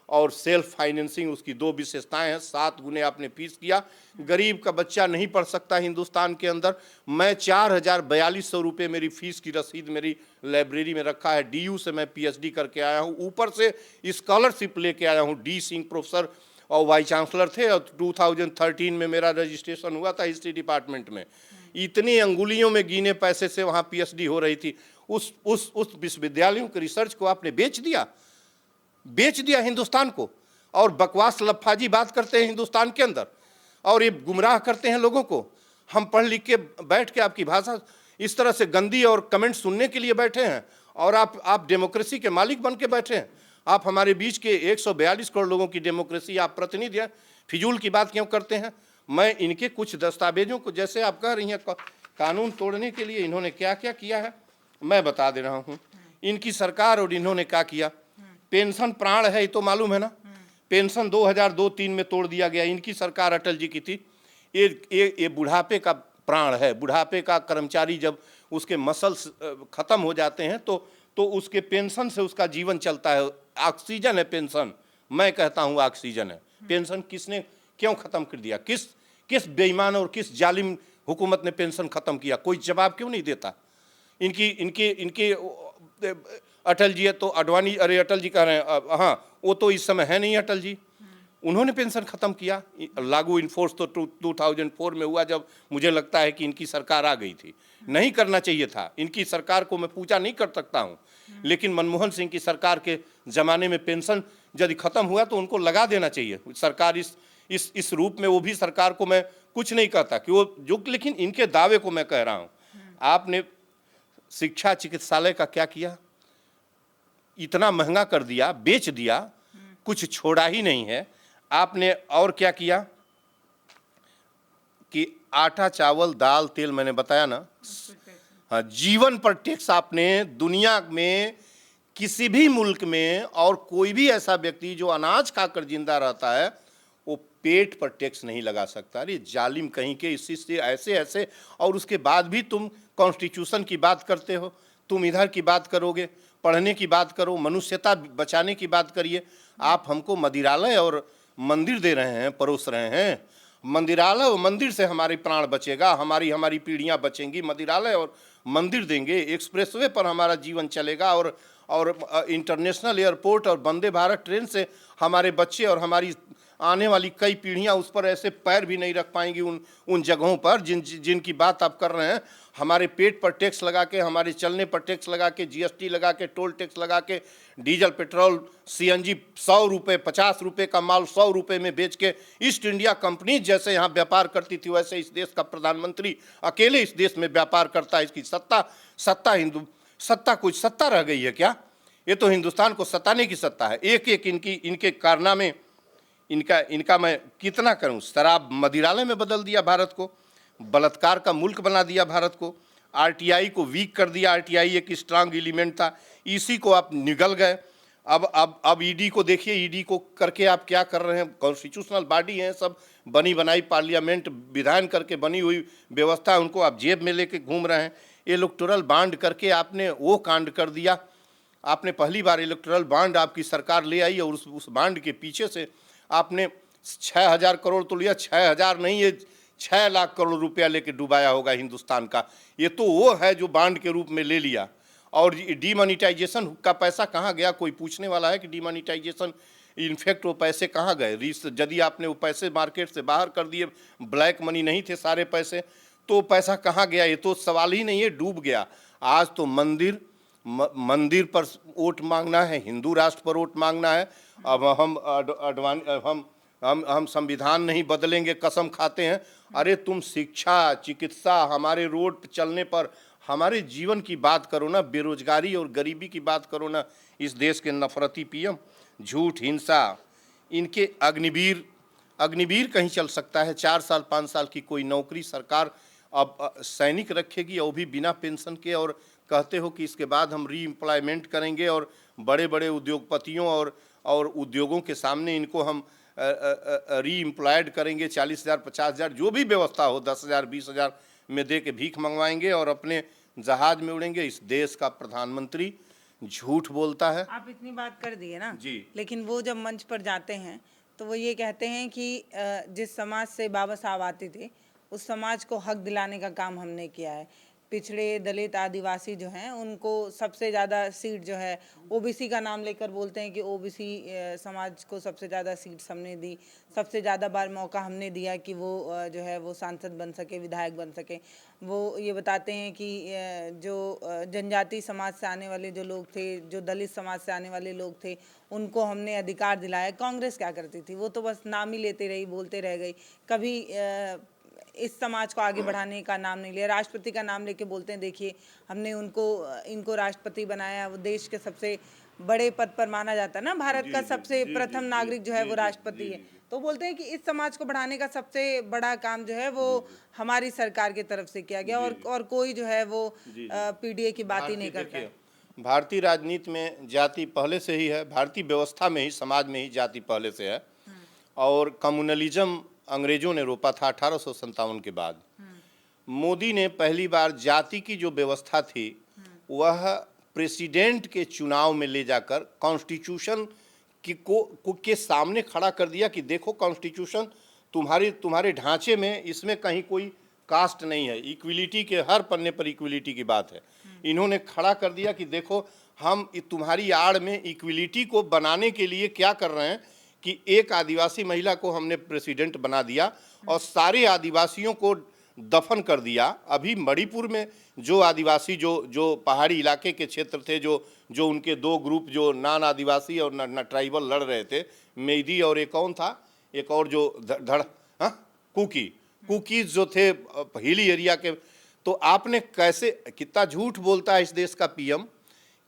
और सेल्फ फाइनेंसिंग, उसकी दो विशेषताएं हैं। 7 गुने आपने फीस किया। गरीब का बच्चा नहीं पढ़ सकता हिंदुस्तान के अंदर। मैं 4,4200 रुपये मेरी फीस की रसीद मेरी लाइब्रेरी में रखा है। डीयू से मैं पीएचडी करके आया हूँ, ऊपर से स्कॉलरशिप लेके आया हूँ। डी सिंह प्रोफेसर और वाइस चांसलर थे और 2013 में मेरा रजिस्ट्रेशन हुआ था हिस्ट्री डिपार्टमेंट में। इतनी अंगुलियों में गिने पैसे से वहाँ पीएचडी हो रही थी। उस विश्वविद्यालयों के रिसर्च को आपने बेच दिया हिंदुस्तान को, और बकवास लफाजी बात करते हैं हिंदुस्तान के अंदर और ये गुमराह करते हैं लोगों को। हम पढ़ लिख के बैठ के आपकी भाषा इस तरह से गंदी और कमेंट सुनने के लिए बैठे हैं, और आप डेमोक्रेसी के मालिक बन के बैठे हैं। आप हमारे बीच के 142 करोड़ लोगों की डेमोक्रेसी आप प्रतिनिधि हैं, फिजूल की बात क्यों करते हैं? मैं इनके कुछ दस्तावेजों को, जैसे आप कह रही हैं कानून तोड़ने के लिए इन्होंने क्या क्या किया है, मैं बता दे रहा हूँ। इनकी सरकार और इन्होंने क्या किया। पेंशन प्राण है, ये तो मालूम है ना। पेंशन 2002-3 में तोड़ दिया गया, इनकी सरकार अटल जी की थी। ये बुढ़ापे का प्राण है। बुढ़ापे का कर्मचारी जब उसके मसल्स खत्म हो जाते हैं तो उसके पेंशन से उसका जीवन चलता है। ऑक्सीजन है पेंशन, मैं कहता हूँ ऑक्सीजन है पेंशन। किसने क्यों खत्म कर दिया? किस बेईमान और किस जालिम हुकूमत ने पेंशन खत्म किया? कोई जवाब क्यों नहीं देता? इनकी अटल जी है तो अडवाणी, अरे अटल जी कह रहे हैं, हाँ वो तो इस समय है नहीं अटल जी। उन्होंने पेंशन खत्म किया, लागू इनफोर्स तो 2004 में हुआ, जब मुझे लगता है कि इनकी सरकार आ गई थी। नहीं करना चाहिए था। इनकी सरकार को मैं पूजा नहीं कर सकता हूँ, लेकिन मनमोहन सिंह की सरकार के ज़माने में पेंशन यदि खत्म हुआ तो उनको लगा देना चाहिए। सरकार इस रूप में, वो भी सरकार को मैं कुछ नहीं कहता कि वो जो, लेकिन इनके दावे को मैं कह रहा हूँ। आपने शिक्षा चिकित्सालय का क्या किया? इतना महंगा कर दिया, बेच दिया, कुछ छोड़ा ही नहीं है आपने। और क्या किया कि आटा चावल दाल तेल, मैंने बताया ना। हाँ, जीवन पर टैक्स आपने दुनिया में किसी भी मुल्क में और कोई भी ऐसा व्यक्ति जो अनाज खाकर जिंदा रहता है वो पेट पर टैक्स नहीं लगा सकता। अरे जालिम कहीं के, इसी से ऐसे ऐसे, और उसके बाद भी तुम कॉन्स्टिट्यूशन की बात करते हो। तुम इधर की बात करोगे, पढ़ने की बात करो, मनुष्यता बचाने की बात करिए। आप हमको मदिरालय और मंदिर दे रहे हैं, परोस रहे हैं। मंदिरालय और मंदिर से हमारे प्राण बचेगा, हमारी हमारी पीढ़ियां बचेंगी। मदिरालय और मंदिर देंगे, एक्सप्रेसवे पर हमारा जीवन चलेगा, और इंटरनेशनल एयरपोर्ट और वंदे भारत ट्रेन से हमारे बच्चे और हमारी आने वाली कई पीढ़ियां उस पर ऐसे पैर भी नहीं रख पाएंगी, उन जगहों पर जिनकी बात आप कर रहे हैं। हमारे पेट पर टैक्स लगा के, हमारे चलने पर टैक्स लगा के, जीएसटी लगा के, टोल टैक्स लगा के, डीजल पेट्रोल सीएनजी 100 रुपये 50 रुपये का माल 100 रुपये में बेच के ईस्ट इंडिया कंपनी जैसे यहाँ व्यापार करती थी, वैसे इस देश का प्रधानमंत्री अकेले इस देश में व्यापार करता है। इसकी सत्ता कुछ सत्ता रह गई है क्या? ये तो हिंदुस्तान को सताने की सत्ता है। एक एक इनके कारनामे, इनका मैं कितना करूं। शराब मदिरालय में बदल दिया भारत को, बलात्कार का मुल्क बना दिया भारत को, आरटीआई को वीक कर दिया। आरटीआई एक स्ट्रांग एलिमेंट था, इसी को आप निगल गए। अब ईडी को देखिए, ईडी को करके आप क्या कर रहे हैं। कॉन्स्टिट्यूशनल बॉडी है, सब बनी बनाई पार्लियामेंट विधान करके बनी हुई व्यवस्था, उनको आप जेब में लेके घूम रहे हैं। इलेक्टोरल बॉन्ड करके आपने वो कांड कर दिया। आपने पहली बार इलेक्टोरल बॉन्ड आपकी सरकार ले आई और उस बॉन्ड के पीछे से आपने 6,000 करोड़ तो लिया, 6,000 नहीं, ये 6 लाख करोड़ रुपया लेके डुबाया होगा हिंदुस्तान का। ये तो वो है जो बॉन्ड के रूप में ले लिया। और डीमोनिटाइजेशन का पैसा कहाँ गया? कोई पूछने वाला है कि डीमोनिटाइजेशन, इनफैक्ट वो पैसे कहाँ गए? यदि आपने वो पैसे मार्केट से बाहर कर दिए, ब्लैक मनी नहीं थे सारे पैसे, तो पैसा कहाँ गया? ये तो सवाल ही नहीं है, डूब गया। आज तो मंदिर पर वोट मांगना है, हिंदू राष्ट्र पर वोट मांगना है। अब हम संविधान नहीं बदलेंगे, कसम खाते हैं। अरे तुम शिक्षा, चिकित्सा, हमारे रोड पर चलने पर हमारे जीवन की बात करो ना, बेरोजगारी और गरीबी की बात करो ना। इस देश के नफरती पीएम झूठ, हिंसा, इनके अग्निवीर कहीं चल सकता है। 4 साल 5 साल की कोई नौकरी सरकार अब सैनिक रखेगी, और भी बिना पेंशन के, और कहते हो कि इसके बाद हम री एम्प्लॉयमेंट करेंगे और बड़े बड़े उद्योगपतियों और उद्योगों के सामने इनको हम री एम्प्लॉयड करेंगे। 40,000 50,000 जो भी व्यवस्था हो, 10,000 20,000 में दे के भीख मंगवाएंगे और अपने जहाज में उड़ेंगे। इस देश का प्रधानमंत्री झूठ बोलता है। आप इतनी बात कर दिए ना जी, लेकिन वो जब मंच पर जाते हैं तो वो ये कहते हैं कि जिस समाज से बाबा साहब आते थे उस समाज को हक दिलाने का काम हमने किया है। पिछड़े दलित आदिवासी जो हैं उनको सबसे ज़्यादा सीट जो है, ओबीसी का नाम लेकर बोलते हैं कि ओबीसी समाज को सबसे ज़्यादा सीट्स हमने दी, सबसे ज़्यादा बार मौका हमने दिया कि वो जो है वो सांसद बन सके, विधायक बन सके। वो ये बताते हैं कि जो जनजाति समाज से आने वाले जो लोग थे, जो दलित समाज से आने वाले लोग थे, उनको हमने अधिकार दिलाया। कांग्रेस क्या करती थी? वो तो बस नाम ही लेते रही, बोलते रह गई, कभी इस समाज को आगे बढ़ाने का नाम नहीं लिया। राष्ट्रपति का नाम लेके बोलते हैं देखिए हमने इनको राष्ट्रपति बनाया। वो देश के सबसे बड़े पद पर माना जाता है ना, भारत का सबसे प्रथम नागरिक जो है वो राष्ट्रपति है। तो बोलते हैं कि इस समाज को बढ़ाने का सबसे बड़ा काम जो है वो हमारी सरकार की तरफ से किया गया, और कोई जो है वो पीडीए की बात ही नहीं करता है। भारतीय राजनीति में जाति पहले से ही है, भारतीय व्यवस्था में ही, समाज में ही जाति पहले से है। और कम्युनलिज्म अंग्रेजों ने रोपा था 1857 के बाद। मोदी ने पहली बार जाति की जो व्यवस्था थी वह प्रेसिडेंट के चुनाव में ले जाकर कॉन्स्टिट्यूशन के सामने खड़ा कर दिया कि देखो कॉन्स्टिट्यूशन तुम्हारे ढांचे में, इसमें कहीं कोई कास्ट नहीं है। इक्विलिटी के हर पन्ने पर इक्विलिटी की बात है। इन्होंने खड़ा कर दिया कि देखो हम तुम्हारी आड़ में इक्विलिटी को बनाने के लिए क्या कर रहे हैं कि एक आदिवासी महिला को हमने प्रेसिडेंट बना दिया और सारे आदिवासियों को दफन कर दिया। अभी मणिपुर में जो आदिवासी जो पहाड़ी इलाके के क्षेत्र थे, जो उनके 2 ग्रुप जो नॉन आदिवासी और न ट्राइबल लड़ रहे थे, मेदी और एक कौन था, एक और जो कुकीज जो थे हिली एरिया के। तो आपने कैसे, कितना झूठ बोलता है इस देश का पीएम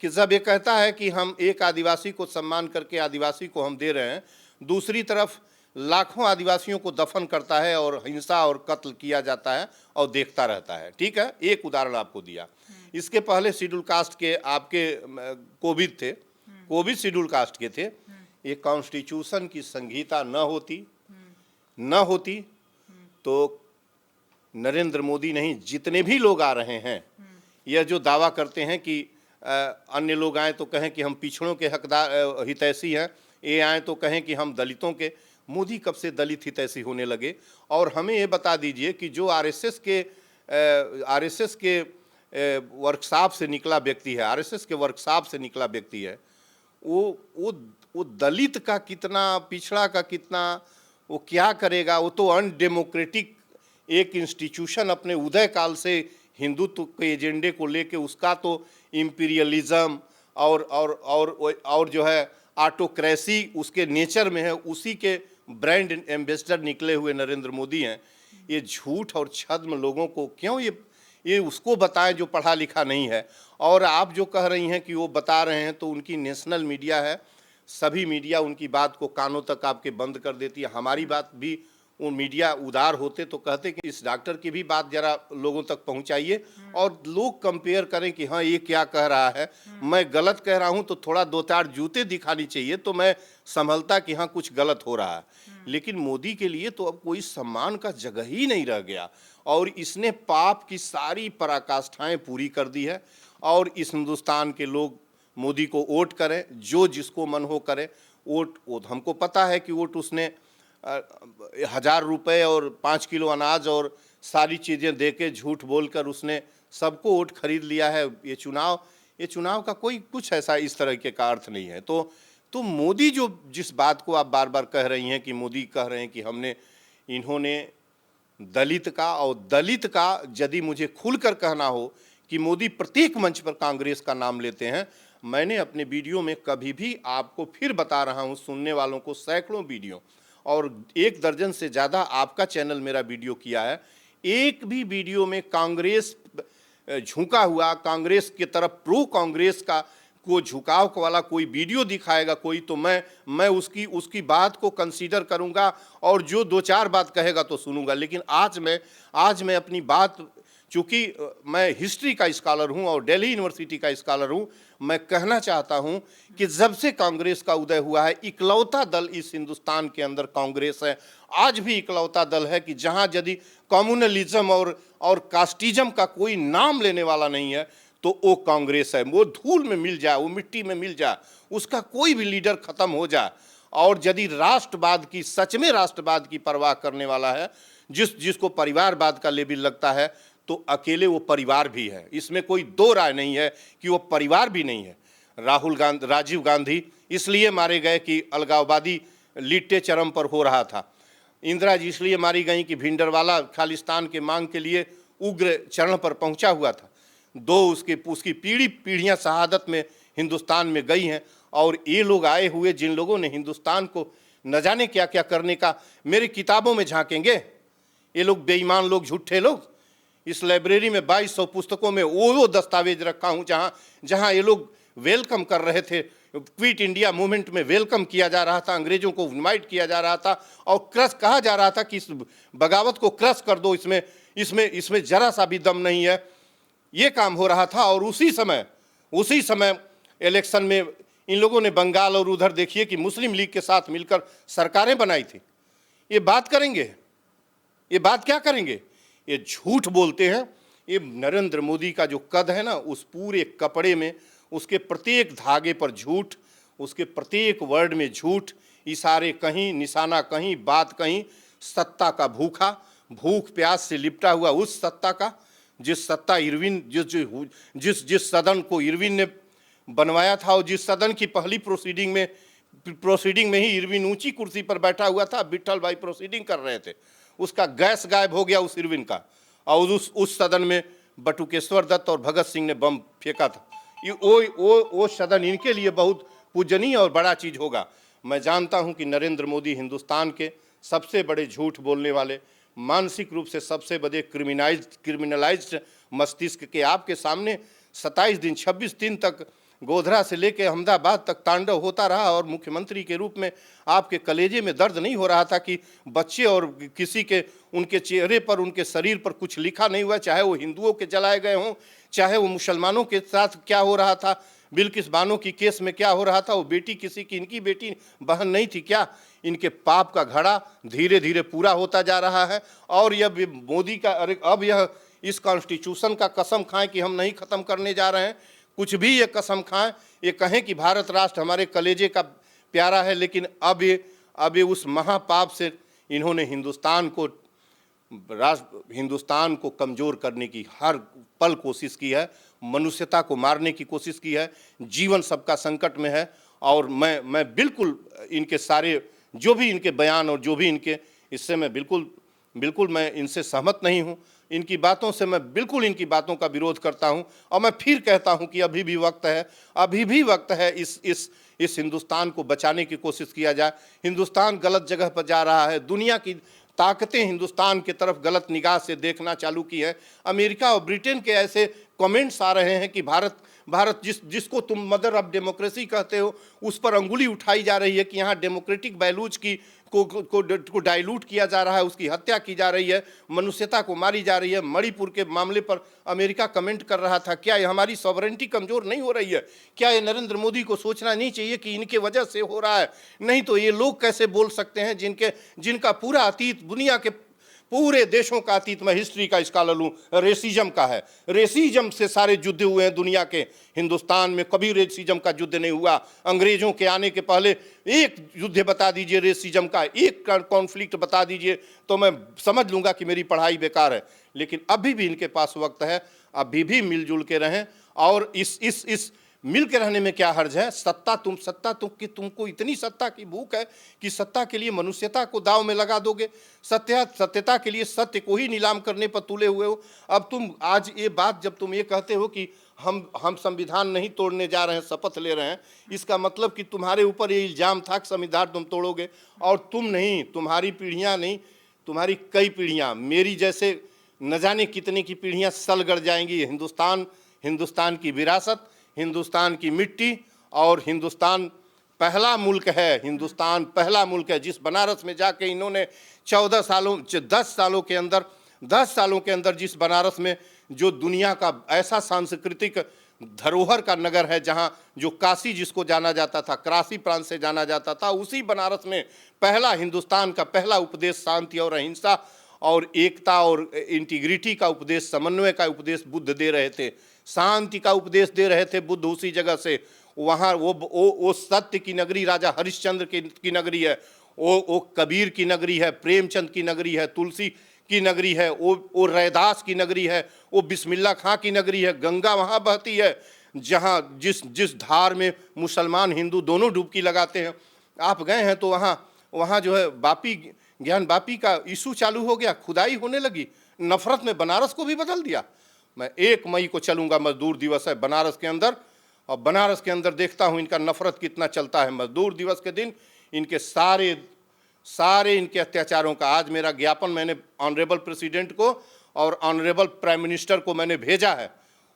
कि जब ये कहता है कि हम एक आदिवासी को सम्मान करके आदिवासी को हम दे रहे हैं, दूसरी तरफ लाखों आदिवासियों को दफन करता है और हिंसा और कत्ल किया जाता है और देखता रहता है। ठीक है, एक उदाहरण आपको दिया। इसके पहले शेड्यूल कास्ट के आपके कोविद थे, कोविद शेड्यूल कास्ट के थे। ये कॉन्स्टिट्यूशन की संहिता न होती तो नरेंद्र मोदी नहीं, जितने भी लोग आ रहे हैं, यह जो दावा करते हैं कि अन्य लोग आए तो कहें कि हम पिछड़ों के हकदार हितैषी हैं, ये आए तो कहें कि हम दलितों के। मोदी कब से दलित हितैषी होने लगे? और हमें ये बता दीजिए कि जो आरएसएस के वर्कशॉप से निकला व्यक्ति है, आरएसएस के वर्कशॉप से निकला व्यक्ति है, वो दलित का कितना, पिछड़ा का कितना, वो क्या करेगा? वो तो अनडेमोक्रेटिक एक इंस्टीट्यूशन अपने उदय काल से हिंदुत्व के एजेंडे को लेके उसका तो इम्पीरियलिज्म और जो है ऑटोक्रेसी उसके नेचर में है, उसी के ब्रांड एम्बेसडर निकले हुए नरेंद्र मोदी हैं। ये झूठ और छद्म लोगों को क्यों ये उसको बताएं जो पढ़ा लिखा नहीं है। और आप जो कह रही हैं कि वो बता रहे हैं, तो उनकी नेशनल मीडिया है, सभी मीडिया उनकी बात को कानों तक आपके बंद कर देती है। हमारी बात भी वो मीडिया उदार होते तो कहते कि इस डॉक्टर की भी बात जरा लोगों तक पहुंचाइए और लोग कंपेयर करें कि हाँ ये क्या कह रहा है, मैं गलत कह रहा हूं तो थोड़ा दो चार जूते दिखानी चाहिए तो मैं संभलता कि हाँ कुछ गलत हो रहा है। लेकिन मोदी के लिए तो अब कोई सम्मान का जगह ही नहीं रह गया और इसने पाप की सारी पराकाष्ठाएं पूरी कर दी है। और इस हिंदुस्तान के लोग मोदी को वोट करें, जो जिसको मन हो करे वोट। हमको पता है कि वोट उसने 1000 रुपये और 5 किलो अनाज और सारी चीज़ें देके झूठ बोलकर उसने सबको वोट खरीद लिया है। ये चुनाव का कोई कुछ ऐसा इस तरह के का अर्थ नहीं है। तो मोदी जो जिस बात को आप बार बार कह रही हैं कि मोदी कह रहे हैं कि इन्होंने दलित का यदि मुझे खुलकर कहना हो कि मोदी प्रत्येक मंच पर कांग्रेस का नाम लेते हैं, मैंने अपने वीडियो में कभी भी आपको फिर बता रहा हूं, सुनने वालों को सैकड़ों वीडियो और 1 दर्जन से ज़्यादा आपका चैनल मेरा वीडियो किया है, एक भी वीडियो में कांग्रेस झुका हुआ, कांग्रेस की तरफ प्रो कांग्रेस का को झुकाव वाला कोई वीडियो दिखाएगा कोई, तो मैं उसकी बात को कंसीडर करूंगा और जो 2-4 बात कहेगा तो सुनूंगा। लेकिन आज मैं अपनी बात, चूँकि मैं हिस्ट्री का स्कॉलर हूं और दिल्ली यूनिवर्सिटी का स्कॉलर हूं, मैं कहना चाहता हूं कि जब से कांग्रेस का उदय हुआ है, इकलौता दल इस हिंदुस्तान के अंदर कांग्रेस है। आज भी इकलौता दल है कि जहां यदि कम्युनलिज्म और कास्टिज्म का कोई नाम लेने वाला नहीं है तो वो कांग्रेस है। वो धूल में मिल जाए, वो मिट्टी में मिल जाए, उसका कोई भी लीडर खत्म हो जाए, और यदि राष्ट्रवाद की, सच में राष्ट्रवाद की परवाह करने वाला है, जिसको परिवारवाद का लेबल लगता है, तो अकेले वो परिवार भी है। इसमें कोई दो राय नहीं है कि वो परिवार भी नहीं है। राजीव गांधी इसलिए मारे गए कि अलगाववादी लिट्टे चरम पर हो रहा था। इंदिरा जी इसलिए मारी गई कि भिंडरवाला खालिस्तान के मांग के लिए उग्र चरण पर पहुंचा हुआ था। उसकी पीढ़ियां शहादत में हिंदुस्तान में गई हैं। और ये लोग आए हुए जिन लोगों ने हिंदुस्तान को न जाने क्या क्या करने का, मेरी किताबों में झांकेंगे ये लोग, बेईमान लोग, झूठे लोग। इस लाइब्रेरी में 2200 पुस्तकों में वो दस्तावेज रखा हूँ जहाँ ये लोग वेलकम कर रहे थे। क्विट इंडिया मूवमेंट में वेलकम किया जा रहा था, अंग्रेजों को इन्वाइट किया जा रहा था और क्रश कहा जा रहा था कि इस बगावत को क्रश कर दो, इसमें जरा सा भी दम नहीं है। ये काम हो रहा था। और उसी समय इलेक्शन में इन लोगों ने बंगाल और उधर देखिए कि मुस्लिम लीग के साथ मिलकर सरकारें बनाई थी। ये बात करेंगे, ये बात क्या करेंगे? ये झूठ बोलते हैं। ये नरेंद्र मोदी का जो कद है ना, उस पूरे कपड़े में, उसके प्रत्येक धागे पर झूठ, उसके प्रत्येक वर्ड में झूठ, इशारे कहीं, निशाना कहीं, बात कहीं। सत्ता का भूख प्यास से लिपटा हुआ उस सत्ता का, जिस सदन को इरविन ने बनवाया था और जिस सदन की पहली प्रोसीडिंग में ही इरविन ऊंची कुर्सी पर बैठा हुआ था, विट्ठल भाई प्रोसीडिंग कर रहे थे, उसका गैस गायब हो गया उस इरविन का। और उस सदन में बटुकेश्वर दत्त और भगत सिंह ने बम फेंका था। वो सदन इनके लिए बहुत पूजनीय और बड़ा चीज होगा। मैं जानता हूं कि नरेंद्र मोदी हिंदुस्तान के सबसे बड़े झूठ बोलने वाले, मानसिक रूप से सबसे बड़े क्रिमिनलाइज्ड मस्तिष्क के आपके सामने 27 दिन 26 दिन तक गोधरा से लेकर अहमदाबाद तक तांडव होता रहा और मुख्यमंत्री के रूप में आपके कलेजे में दर्द नहीं हो रहा था कि बच्चे और किसी के उनके चेहरे पर, उनके शरीर पर कुछ लिखा नहीं हुआ, चाहे वो हिंदुओं के जलाए गए हों, चाहे वो मुसलमानों के साथ क्या हो रहा था, बिल्किस बानो की केस में क्या हो रहा था, वो बेटी किसी की, इनकी बेटी बहन नहीं थी क्या? इनके पाप का घड़ा धीरे धीरे पूरा होता जा रहा है। और यह मोदी का, अरे अब यह इस कॉन्स्टिट्यूशन का कसम खाएं कि हम नहीं खत्म करने जा रहे हैं, कुछ भी ये कसम खाएं, ये कहें कि भारत राष्ट्र हमारे कलेजे का प्यारा है, लेकिन अब ये उस महापाप से इन्होंने हिंदुस्तान को कमज़ोर करने की हर पल कोशिश की है, मनुष्यता को मारने की कोशिश की है, जीवन सबका संकट में है। और मैं बिल्कुल इनके सारे जो भी इनके बयान और जो भी इनके, इससे मैं बिल्कुल मैं इनसे सहमत नहीं हूँ। इनकी बातों से मैं बिल्कुल इनकी बातों का विरोध करता हूँ। और मैं फिर कहता हूँ कि अभी भी वक्त है इस हिंदुस्तान को बचाने की कोशिश किया जाए। हिंदुस्तान गलत जगह पर जा रहा है, दुनिया की ताकतें हिंदुस्तान की तरफ गलत निगाह से देखना चालू की है। अमेरिका और ब्रिटेन के ऐसे कमेंट्स आ रहे हैं कि भारत जिसको तुम मदर ऑफ डेमोक्रेसी कहते हो, उस पर अंगुली उठाई जा रही है कि यहाँ डेमोक्रेटिक वैल्यूज को डाइल्यूट किया जा रहा है, उसकी हत्या की जा रही है, मनुष्यता को मारी जा रही है। मणिपुर के मामले पर अमेरिका कमेंट कर रहा था, क्या ये हमारी सॉवरेंटी कमजोर नहीं हो रही है? क्या ये नरेंद्र मोदी को सोचना नहीं चाहिए कि इनके वजह से हो रहा है? नहीं तो ये लोग कैसे बोल सकते हैं जिनका पूरा अतीत, दुनिया के पूरे देशों का अतीत, मैं हिस्ट्री का स्कॉलर हूँ, रेसिज्म का है। रेसिज्म से सारे युद्ध हुए हैं दुनिया के, हिंदुस्तान में कभी रेसिज्म का युद्ध नहीं हुआ। अंग्रेजों के आने के पहले एक युद्ध बता दीजिए रेसिज्म का, एक कॉन्फ्लिक्ट बता दीजिए तो मैं समझ लूँगा कि मेरी पढ़ाई बेकार है। लेकिन अभी भी इनके पास वक्त है, अभी भी मिलजुल के रहें। और इस मिल के रहने में क्या हर्ज है? सत्ता कि तुमको इतनी सत्ता की भूख है कि सत्ता के लिए मनुष्यता को दाव में लगा दोगे, सत्यता के लिए सत्य को ही नीलाम करने पर तुले हुए हो। अब तुम आज ये बात जब तुम ये कहते हो कि हम संविधान नहीं तोड़ने जा रहे हैं, शपथ ले रहे हैं, इसका मतलब कि तुम्हारे ऊपर ये इल्जाम था कि संविधान तुम तोड़ोगे। और तुम नहीं, तुम्हारी पीढ़ियाँ नहीं, तुम्हारी कई पीढ़ियाँ, मेरी जैसे न जाने कितने की पीढ़ियाँ सल गड़ जाएंगी। हिंदुस्तान की विरासत, हिंदुस्तान की मिट्टी, और हिंदुस्तान पहला मुल्क है जिस बनारस में जाके इन्होंने 10 सालों के अंदर जिस बनारस में, जो दुनिया का ऐसा सांस्कृतिक धरोहर का नगर है, जहां जो काशी जिसको जाना जाता था, काशी प्रांत से जाना जाता था, उसी बनारस में हिंदुस्तान का पहला उपदेश शांति और अहिंसा और एकता और इंटीग्रिटी का उपदेश, समन्वय का उपदेश बुद्ध दे रहे थे, शांति का उपदेश दे रहे थे बुद्ध। उसी जगह से वहाँ वो सत्य की नगरी राजा हरिश्चंद्र की नगरी है, वो कबीर की नगरी है, प्रेमचंद की नगरी है, तुलसी की नगरी है, वो रैदास की नगरी है, वो बिस्मिल्लाह खां की नगरी है। गंगा वहाँ बहती है जहाँ जिस धार में मुसलमान हिंदू दोनों डुबकी लगाते हैं। आप गए हैं तो वहाँ जो है ज्ञान बापी का इशू चालू हो गया, खुदाई होने लगी, नफरत में बनारस को भी बदल दिया। मैं 1 मई को चलूंगा, मजदूर दिवस है बनारस के अंदर, और बनारस के अंदर देखता हूं इनका नफरत कितना चलता है। मजदूर दिवस के दिन इनके सारे इनके अत्याचारों का आज मेरा ज्ञापन मैंने ऑनरेबल प्रेसिडेंट को और ऑनरेबल प्राइम मिनिस्टर को मैंने भेजा है।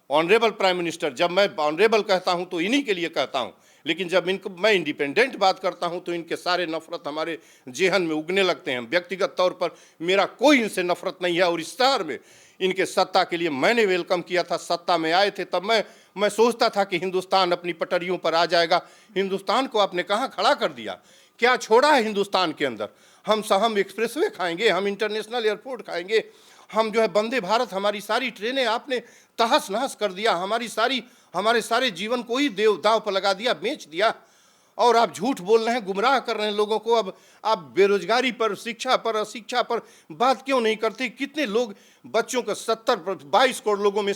ऑनरेबल प्राइम मिनिस्टर, जब मैं ऑनरेबल कहता हूं तो इन्हीं के लिए कहता हूं, लेकिन जब मैं इंडिपेंडेंट बात करता हूं तो इनके सारे नफरत हमारे जेहन में उगने लगते हैं। व्यक्तिगत तौर पर मेरा कोई इनसे नफरत नहीं है, और इस शहर में इनके सत्ता के लिए मैंने वेलकम किया था। सत्ता में आए थे तब मैं सोचता था कि हिंदुस्तान अपनी पटरियों पर आ जाएगा। हिंदुस्तान को आपने कहाँ खड़ा कर दिया? क्या छोड़ा है हिंदुस्तान के अंदर? हम एक्सप्रेसवे खाएंगे, हम इंटरनेशनल एयरपोर्ट खाएंगे, हम जो है वंदे भारत, हमारी सारी ट्रेनें आपने तहस नहस कर दिया, हमारे सारे जीवन को ही दांव पर लगा दिया, बेच दिया। और आप झूठ बोल रहे हैं, गुमराह कर रहे हैं लोगों को। अब आप बेरोजगारी पर, शिक्षा पर, अशिक्षा पर बात क्यों नहीं करते? कितने लोग, बच्चों का 22 करोड़ लोगों में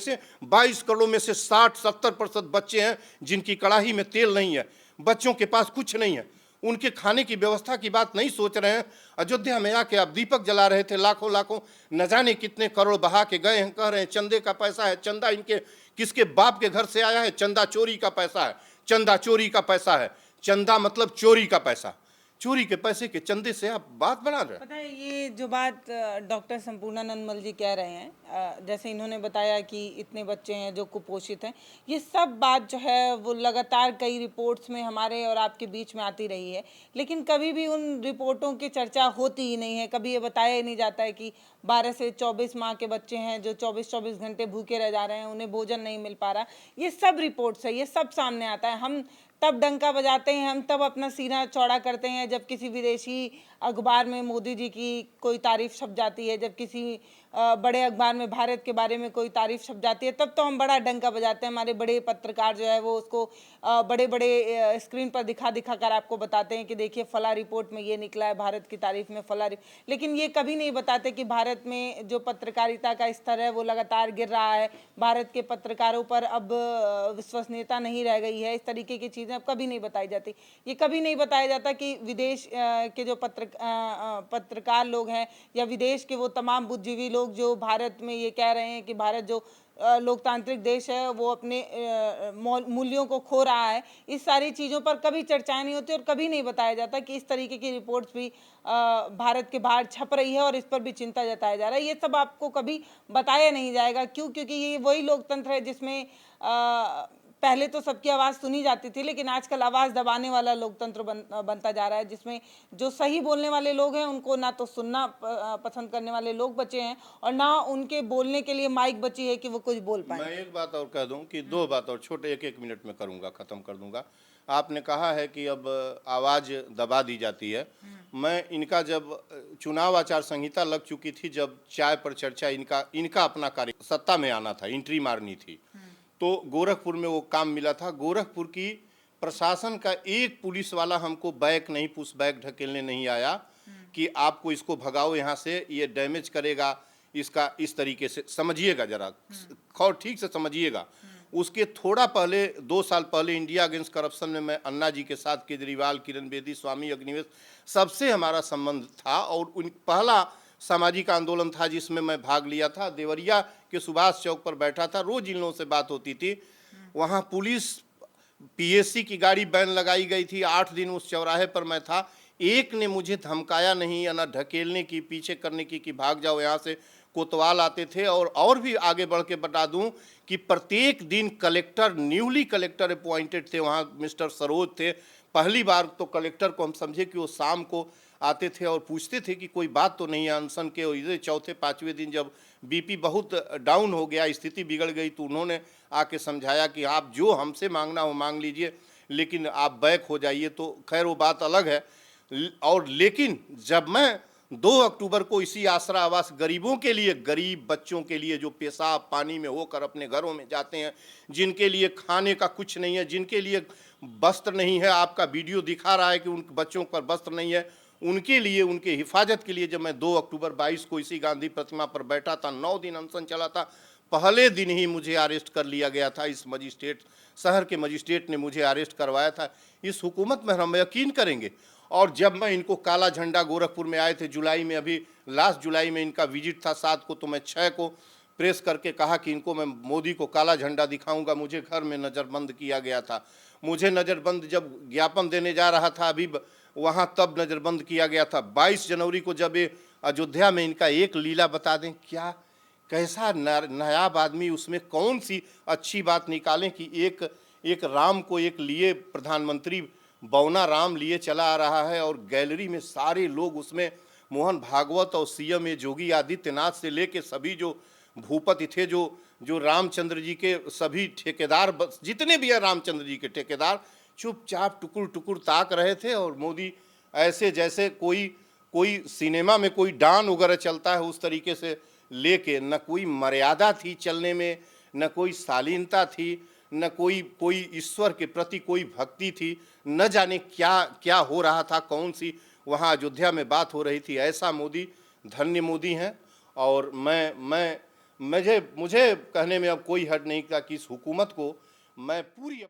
से 60-70% बच्चे हैं जिनकी कड़ाही में तेल नहीं है, बच्चों के पास कुछ नहीं है, उनके खाने की व्यवस्था की बात नहीं सोच रहे हैं। अयोध्या में आके आप दीपक जला रहे थे, लाखों न जाने कितने करोड़ बहा के गए हैं, कह रहे हैं चंदे का पैसा है। चंदा इनके किसके बाप के घर से आया है? चंदा चोरी का पैसा है, चंदा चोरी का पैसा है। चंदा मतलब चोरी का पैसा। चोरी के पैसे के चंदे से आप बात बना रहे हैं। पता है ये जो बात डॉक्टर संपूर्णानंद जी कह रहे हैं, जैसे इन्होंने बताया कि इतने बच्चे हैं जो कुपोषित हैं, ये सब बात जो है वो लगातार कई रिपोर्ट्स में हमारे और आपके बीच में आती रही है, लेकिन कभी भी उन रिपोर्टों की चर्चा होती ही नहीं है। कभी ये बताया ही नहीं जाता है कि 12 से 24 माह के बच्चे हैं जो 24-24 घंटे भूखे रह जा रहे हैं, उन्हें भोजन नहीं मिल पा रहा। ये सब रिपोर्ट्स है, ये सब सामने आता है। हम तब डंका बजाते हैं, हम तब अपना सीना चौड़ा करते हैं जब किसी विदेशी अखबार में मोदी जी की कोई तारीफ छप जाती है, जब किसी बड़े अखबार में भारत के बारे में कोई तारीफ छप जाती है, तब तो हम बड़ा डंका बजाते हैं। हमारे बड़े पत्रकार जो है वो उसको बड़े बड़े स्क्रीन पर दिखा दिखा कर आपको बताते हैं कि देखिए फला रिपोर्ट में ये निकला है, भारत की तारीफ में फला। लेकिन ये कभी नहीं बताते कि भारत में जो पत्रकारिता का स्तर है वो लगातार गिर रहा है, भारत के पत्रकारों पर अब विश्वसनीयता नहीं रह गई है। इस तरीके की चीज़ें अब कभी नहीं बताई जाती। ये कभी नहीं बताया जाता कि विदेश के जो पत्रकार लोग हैं या विदेश के वो तमाम बुद्धिजीवी लोग जो भारत में ये कह रहे हैं कि भारत जो लोकतांत्रिक देश है वो अपने मूल्यों को खो रहा है, इस सारी चीज़ों पर कभी चर्चाएं नहीं होती और कभी नहीं बताया जाता कि इस तरीके की रिपोर्ट्स भी भारत के बाहर छप रही है और इस पर भी चिंता जताया जा रहा है। ये सब आपको कभी बताया नहीं जाएगा। क्यों? क्योंकि ये वही लोकतंत्र है जिसमें पहले तो सबकी आवाज़ सुनी जाती थी, लेकिन आजकल आवाज़ दबाने वाला लोकतंत्र बनता जा रहा है, जिसमें जो सही बोलने वाले लोग हैं उनको ना तो सुनना पसंद करने वाले लोग बचे हैं और ना उनके बोलने के लिए माइक बची है कि वो कुछ बोल पाए। मैं एक बात और कह दूं कि दो बात और छोटे एक मिनट में करूंगा, खत्म कर दूंगा। आपने कहा है कि अब आवाज़ दबा दी जाती है। मैं इनका जब चुनाव आचार संहिता लग चुकी थी, जब चाय पर चर्चा इनका अपना कार्य सत्ता में आना था, एंट्री मारनी थी, तो गोरखपुर में वो काम मिला था। गोरखपुर की प्रशासन का एक पुलिस वाला हमको बैग नहीं, पुश बैग ढकेलने नहीं आया कि आपको इसको भगाओ यहाँ से, ये डैमेज करेगा, इसका इस तरीके से समझिएगा, जरा और ठीक से समझिएगा। उसके थोड़ा पहले 2 साल पहले इंडिया अगेंस्ट करप्शन में मैं अन्ना जी के साथ, केजरीवाल, किरण बेदी, स्वामी अग्निवेश सबसे हमारा संबंध था और उन पहला सामाजिक आंदोलन था जिसमें मैं भाग लिया था। देवरिया के सुभाष चौक पर बैठा था, रोज इन लोगों से बात होती थी। वहाँ पुलिस पीएससी की गाड़ी बैन लगाई गई थी, 8 दिन उस चौराहे पर मैं था। एक ने मुझे धमकाया नहीं या ना ढकेलने की, पीछे करने की कि भाग जाओ यहाँ से। कोतवाल आते थे और भी आगे बढ़ के बता दूं कि प्रत्येक दिन कलेक्टर, न्यूली कलेक्टर अपॉइंटेड थे, वहाँ मिस्टर सरोज थे। पहली बार तो कलेक्टर को हम समझे कि वो शाम को आते थे और पूछते थे कि कोई बात तो नहीं है अनशन के। इधर चौथे पाँचवें दिन जब बीपी बहुत डाउन हो गया, स्थिति बिगड़ गई, तो उन्होंने आके समझाया कि आप जो हमसे मांगना हो मांग लीजिए, लेकिन आप बैक हो जाइए। तो खैर वो बात अलग है। और लेकिन जब मैं 2 अक्टूबर को इसी आसरा आवास गरीबों के लिए, गरीब बच्चों के लिए जो पेशाब पानी में होकर अपने घरों में जाते हैं, जिनके लिए खाने का कुछ नहीं है, जिनके लिए वस्त्र नहीं है, आपका वीडियो दिखा रहा है कि उन बच्चों पर वस्त्र नहीं है, उनके लिए, उनके हिफाजत के लिए जब मैं 2 अक्टूबर 22 को इसी गांधी प्रतिमा पर बैठा था, 9 दिन अनशन चला था, पहले दिन ही मुझे अरेस्ट कर लिया गया था। इस मजिस्ट्रेट, शहर के मजिस्ट्रेट ने मुझे अरेस्ट करवाया था। इस हुकूमत में हम यकीन करेंगे। और जब मैं इनको काला झंडा, गोरखपुर में आए थे जुलाई में, अभी लास्ट जुलाई में इनका विजिट था 7 को, तो मैं 6 को प्रेस करके कहा कि इनको मैं मोदी को काला झंडा दिखाऊंगा। मुझे घर में नज़रबंद किया गया था। मुझे नज़रबंद जब ज्ञापन देने जा रहा था अभी वहाँ, तब नज़रबंद किया गया था। 22 जनवरी को जब ये अयोध्या में, इनका एक लीला बता दें, क्या कैसा नायाब आदमी, उसमें कौन सी अच्छी बात निकालें कि एक राम को एक लिए प्रधानमंत्री बौना राम लिए चला आ रहा है और गैलरी में सारे लोग, उसमें मोहन भागवत और सीएम योगी आदित्यनाथ से लेके सभी जो भूपति थे, जो रामचंद्र जी के सभी ठेकेदार, जितने भी हैं रामचंद्र जी के ठेकेदार, चुपचाप टुकुर टुकुर ताक रहे थे। और मोदी ऐसे जैसे कोई सिनेमा में कोई डान वगैरह चलता है उस तरीके से लेके, न कोई मर्यादा थी चलने में, न कोई शालीनता थी, न कोई ईश्वर के प्रति कोई भक्ति थी। न जाने क्या क्या हो रहा था, कौन सी वहाँ अयोध्या में बात हो रही थी। ऐसा मोदी, धन्य मोदी हैं। और मुझे कहने में अब कोई हद नहीं था कि इस हुकूमत को मैं पूरी